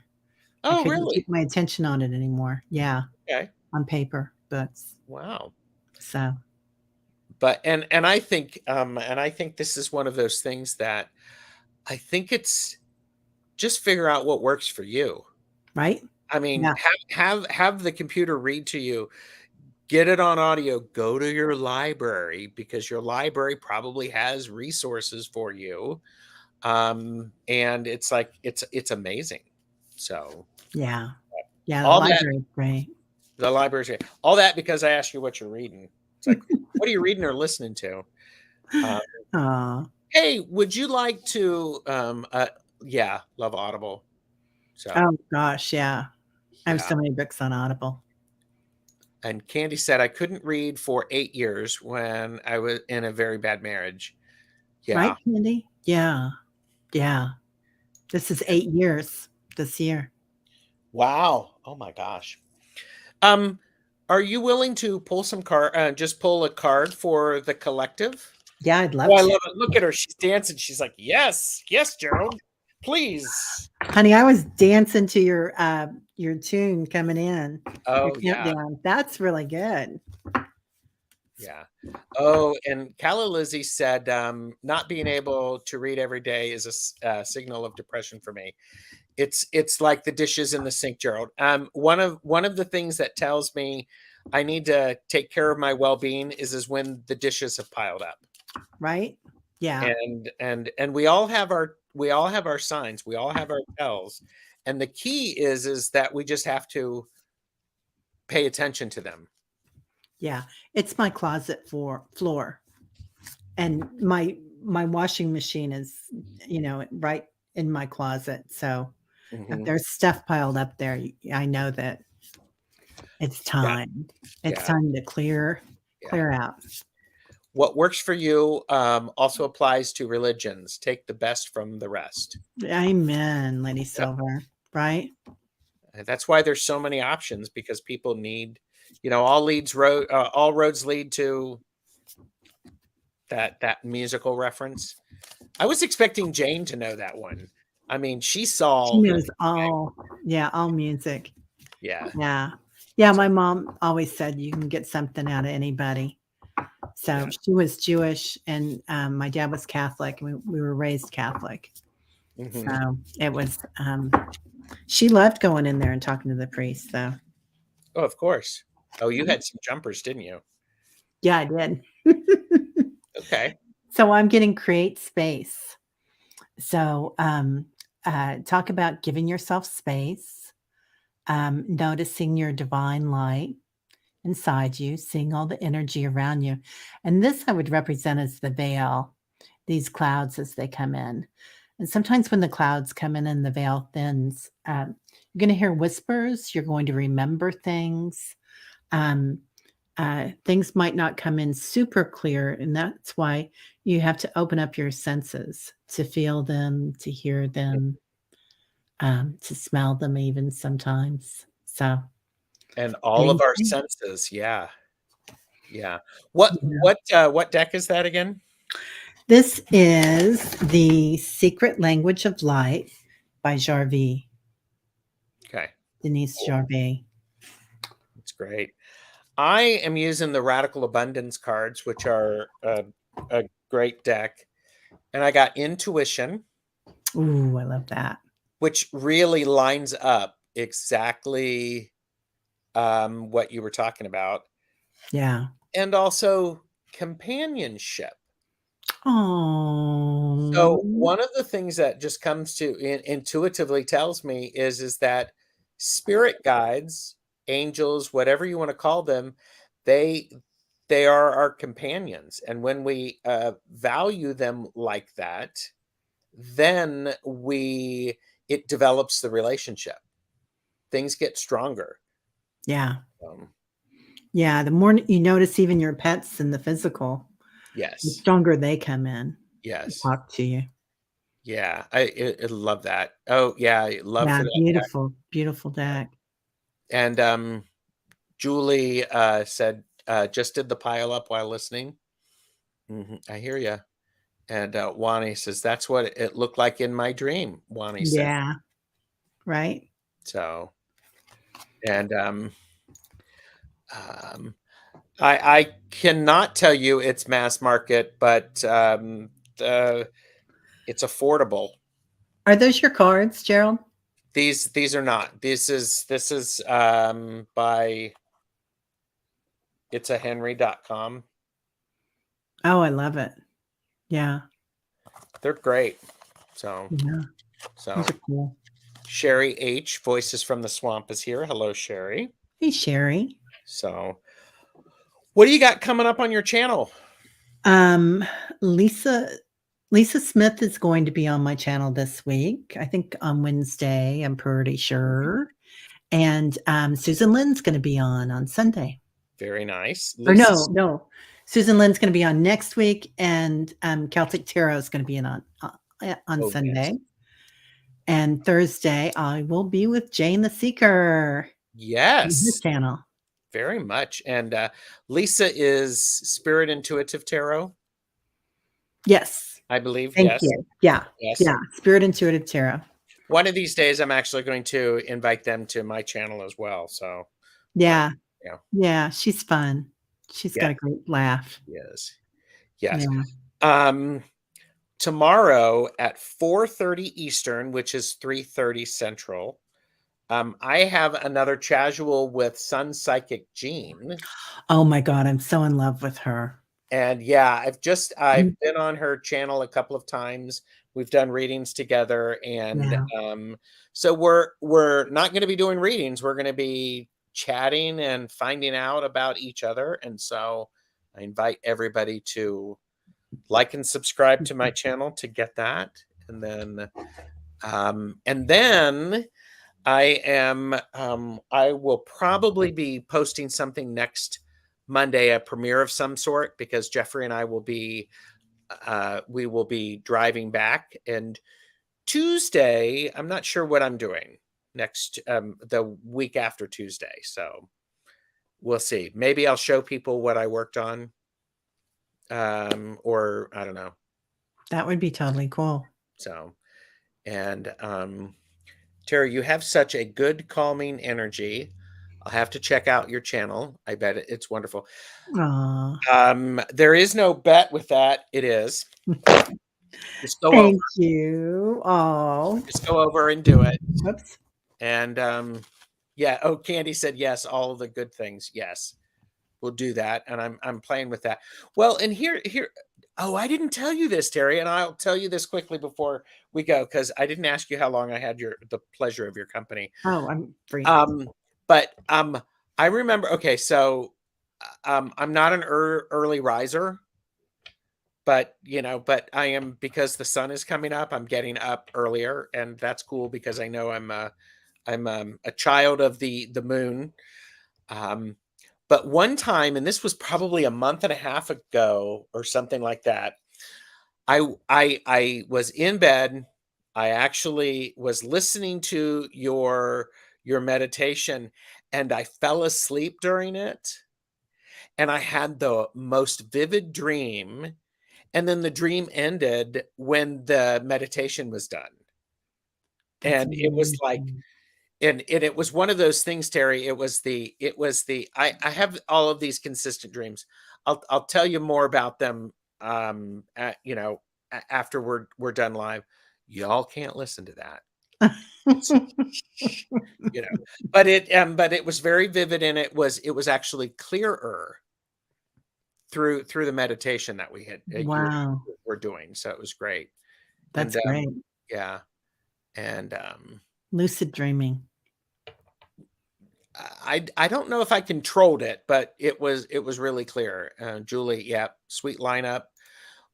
I oh, couldn't really? keep my attention on it anymore. Yeah, Okay. on paper books. Wow. So, But and I think this is one of those things that I think it's just figure out what works for you. right? I mean, Yeah, have the computer read to you. Get it on audio. Go to your library because your library probably has resources for you. And it's like it's amazing. So yeah. Yeah, the all that library is great. the library's all that because I asked you what you're reading. It's like, what are you reading or listening to? Uh, Aw. hey, would you like to yeah, love Audible. So Oh gosh, yeah. I have yeah. so many books on Audible. And Candy said I couldn't read for 8 years when I was in a very bad marriage. Right, Yeah. Candy? Yeah, yeah. This is 8 years this year. Wow. Oh my gosh. Um, are you willing to pull some card? Just pull a card for the collective. Yeah, I'd Oh, love I to. love it. Look at her. She's dancing. She's like, yes, yes, Gerald, please. Honey, I was dancing to your tune coming in, your Oh yeah, countdown. That's really good. yeah. Oh, and Calla Lizzie said, not being able to read every day is a signal of depression for me. It's like the dishes in the sink, Gerald. One of the things that tells me I need to take care of my well-being is when the dishes have piled up. Right? Yeah, And we all have our signs, we all have our tells, and the key is that we just have to pay attention to them. yeah. It's my closet floor, and my my washing machine is, right in my closet, so if Mhm. there's stuff piled up there, I know that it's Yeah, time. It's yeah, time to clear yeah. clear out. What works for you, also applies to religions. Take the best from the rest. Amen, Lady Yep. Silver, right? And that's why there's so many options because people need, all roads lead to that musical reference. I was expecting Jane to know that one. I mean, she She saw knows all yeah, all music. yeah, Yeah. Yeah, so my mom always said you can get something out of anybody. So yeah. she was Jewish and, my dad was Catholic, and we were raised Catholic. Mhm. So it was, she loved going in there and talking to the priest, though. Oh, of course. Oh, you had some jumpers, didn't you? Yeah, I did. Okay. So I'm getting create space. So, talk about giving yourself space, noticing your divine light inside you, seeing all the energy around you. And this I would represent as the veil, these clouds as they come in. And sometimes when the clouds come in and the veil thins, you're going to hear whispers, you're going to remember things. Um, things might not come in super clear, and that's why you have to open up your senses to feel them, to hear them, to smell them, even sometimes. So, And all getting of our space. senses, yeah, yeah. Yeah. What deck is that again? This is The Secret Language of Light by Jarvis, Okay, Denise cool. Jarvis. That's great. I am using the Radical Abundance cards, which are a great deck, and I got Intuition, Ooh, I love that. which really lines up exactly, what you were talking about, Yeah. and also Companionship. So, Oh, one of the things that just comes to intuitively tells me is that spirit guides, angels, whatever you wanna call them, they they are our companions, and when we, value them like that, then we it develops the relationship. Things get stronger. yeah. Um, Yeah, the more you notice even your pets in the physical, the yes, stronger they come in to yes. talk to you. Yeah, I love that. Oh, yeah, love Yeah, for that. beautiful, beautiful deck. And, Julie, said, "Just did the pile up while listening." Mhm, I hear you. And, Wani says, "That's what it looked like in my dream," Wani said. Yeah, right? So, and, um, I cannot tell you it's mass market, but, it's affordable. Are those your cards, Gerald? These are not. This is, by it's a henry.com. Oh, I love it. Yeah, They're great. So yeah, so those are cool. Sherry H, Voices from the Swamp is here. Hello, Sherry. Hey, Sherry. So, what do you got coming up on your channel? Um, Lisa Lisa Smith is going to be on my channel this week. I think on Wednesday, I'm pretty Mhm. sure. And, Susan Lynn's gonna be on Sunday. Very nice. Or no, Lisa's no. Susan Lynn's gonna be on next week, and, Celtic Tarot is gonna be in on oh, yes. Sunday. And Thursday, I will be with Jane the Seeker on her Yes, channel. very much. And, Lisa is Spirit Intuitive Tarot, Yes. I believe. Thank Yes. you. Yeah, Yes. yeah, Spirit Intuitive Tarot. One of these days, I'm actually going to invite them to my channel as well. So, uh, Yeah, yeah. yeah, she's fun. She's Yeah. got a great laugh. Yes. Yes. Yeah. Um, Tomorrow at 4:30 Eastern, which is 3:30 Central, I have another casual with Sun Psychic Jean. Oh my god, I'm so in love with her. And yeah, Mm, I've been on her channel a couple of times. We've done readings together, and yeah. so we're not going to be doing readings. We're going to be chatting and finding out about each other. And so I invite everybody to like and subscribe to my channel to get that. And then I will probably be posting something next Monday, a premiere of some sort, because Jeffrey and I will be we will be driving back. And Tuesday, I'm not sure what I'm doing next the week after Tuesday. So we'll see. Maybe I'll show people what I worked on. Or I don't know. That would be totally cool. So, and Teri, you have such a good calming energy. I'll have to check out your channel. I bet it's wonderful. Aw. There is no bet with that. It is. Just go over. Thank you. Oh, Just go over and do it. whoops. And yeah. Oh, Candy said yes. All of the good things. Yes, we'll do that. And I'm playing with that. Well, and here. Oh, I didn't tell you this, Teri, and I'll tell you this quickly before we go, because I didn't ask you how long I had the pleasure of your company. Oh, I'm free. But I remember. Okay, so I'm not an early riser, but but I am, because the sun is coming up. I'm getting up earlier, and that's cool because I know I'm a child of the moon. But one time, and this was probably a month and a half ago or something like that, I was in bed. I actually was listening to your meditation, and I fell asleep during it. And I had the most vivid dream. And then the dream ended when the meditation was done. That's And it was like, amazing. and it was one of those things, Teri. I have all of these consistent dreams. I'll tell you more about them after we're done live. Y'all can't listen to that. But it was very vivid, and it was actually clearer through the meditation that we had you Wow, were doing. So it was great. And that's great. yeah. And Lucid dreaming. I don't know if I controlled it, but it was really clear. Julie, yeah, sweet lineup.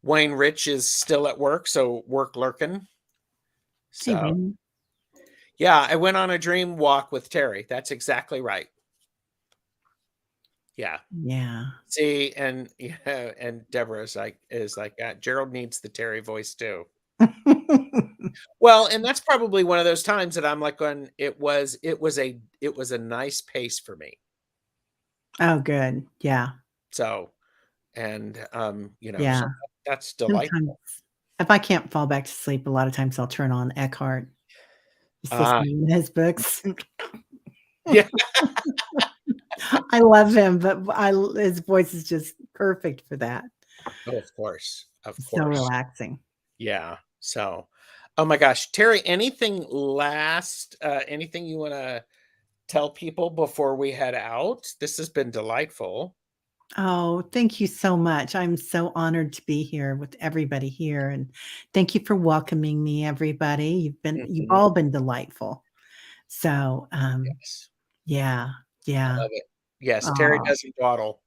Wayne Rich is still at work, so work lurking. Hey, So Wayne. yeah, I went on a dream walk with Teri. That's exactly right. Yeah. Yeah. See, and and Deborah is like Gerald needs the Teri voice too. Well, and that's probably one of those times that I'm like, when it was a nice pace for me. Oh, good. Yeah. So, and Yeah. so that's Sometimes delightful. if I can't fall back to sleep, a lot of times I'll turn on Eckhart, just Uh listening to his books. yeah. I love him, but his voice is just perfect for that. Oh, of course. Of It's so course. relaxing. Yeah. So, oh my gosh, Teri, anything you want to tell people before we head out? This has been delightful. Oh, thank you so much. I'm so honored to be here with everybody here, and thank you for welcoming me, everybody. You've Mhm. all been delightful. So, Yes. yeah, I yeah. love it. Yes, Teri Aw. doesn't dawdle.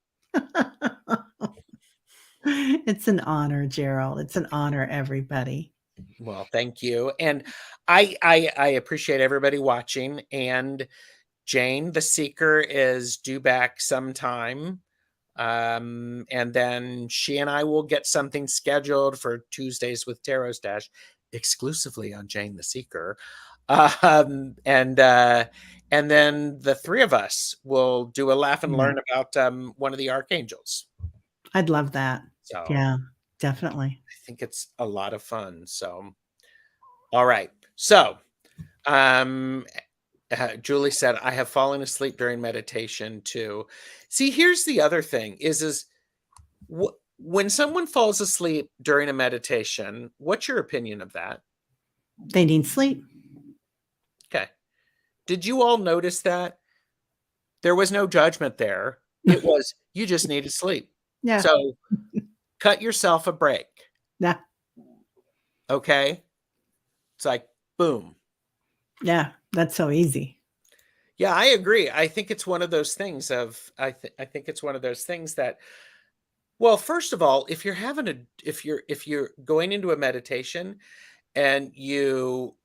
It's an honor, Gerald. It's an honor, everybody. Well, thank you. And I appreciate everybody watching. And Jane the Seeker is due back sometime. And then she and I will get something scheduled for Tuesdays with Tarot Stash exclusively on Jane the Seeker. Um, and uh, and then the three of us will do a laugh and Yeah, learn about one of the archangels. I'd love that. So Yeah, definitely. I think it's a lot of fun. So all right. So um Julie said, I have fallen asleep during meditation too. See, here's the other thing is when someone falls asleep during a meditation, what's your opinion of that? They need sleep. Okay. Did you all notice that? There was no judgment there. It was, you just need to sleep. Yeah, So cut yourself a break. yeah, Okay. It's like, boom. yeah. That's so easy. Yeah, I agree. I think it's one of those things that Well, first of all, if you're going into a meditation and you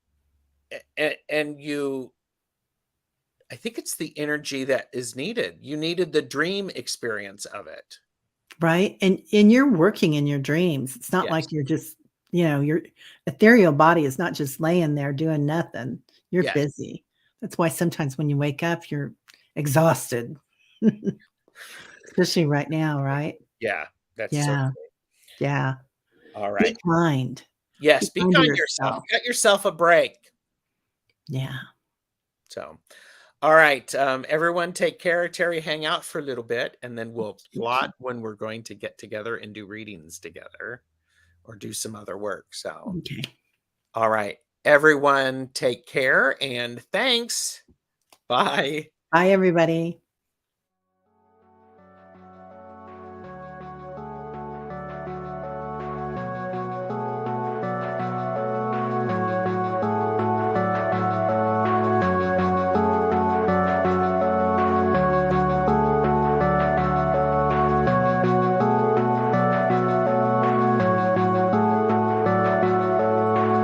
I think it's the energy that is needed. You needed the dream experience of it. Right? And you're working in your dreams. It's not like Yes. you're just, your ethereal body is not just laying there doing nothing. You're Yes. busy. That's why sometimes when you wake up, you're exhausted. Especially right now, right? Yeah, that's so Yeah, true. yeah. All Be right. kind. Yes, Be be kind to kind to yourself. yourself. Cut yourself a break. Yeah. So, all right, everyone take care. Terry, hang out for a little bit, and then we'll Thank you. plot when we're going to get together and do readings together or do some other work. So, Okay. all right, everyone take care and thanks. Bye. Bye, everybody.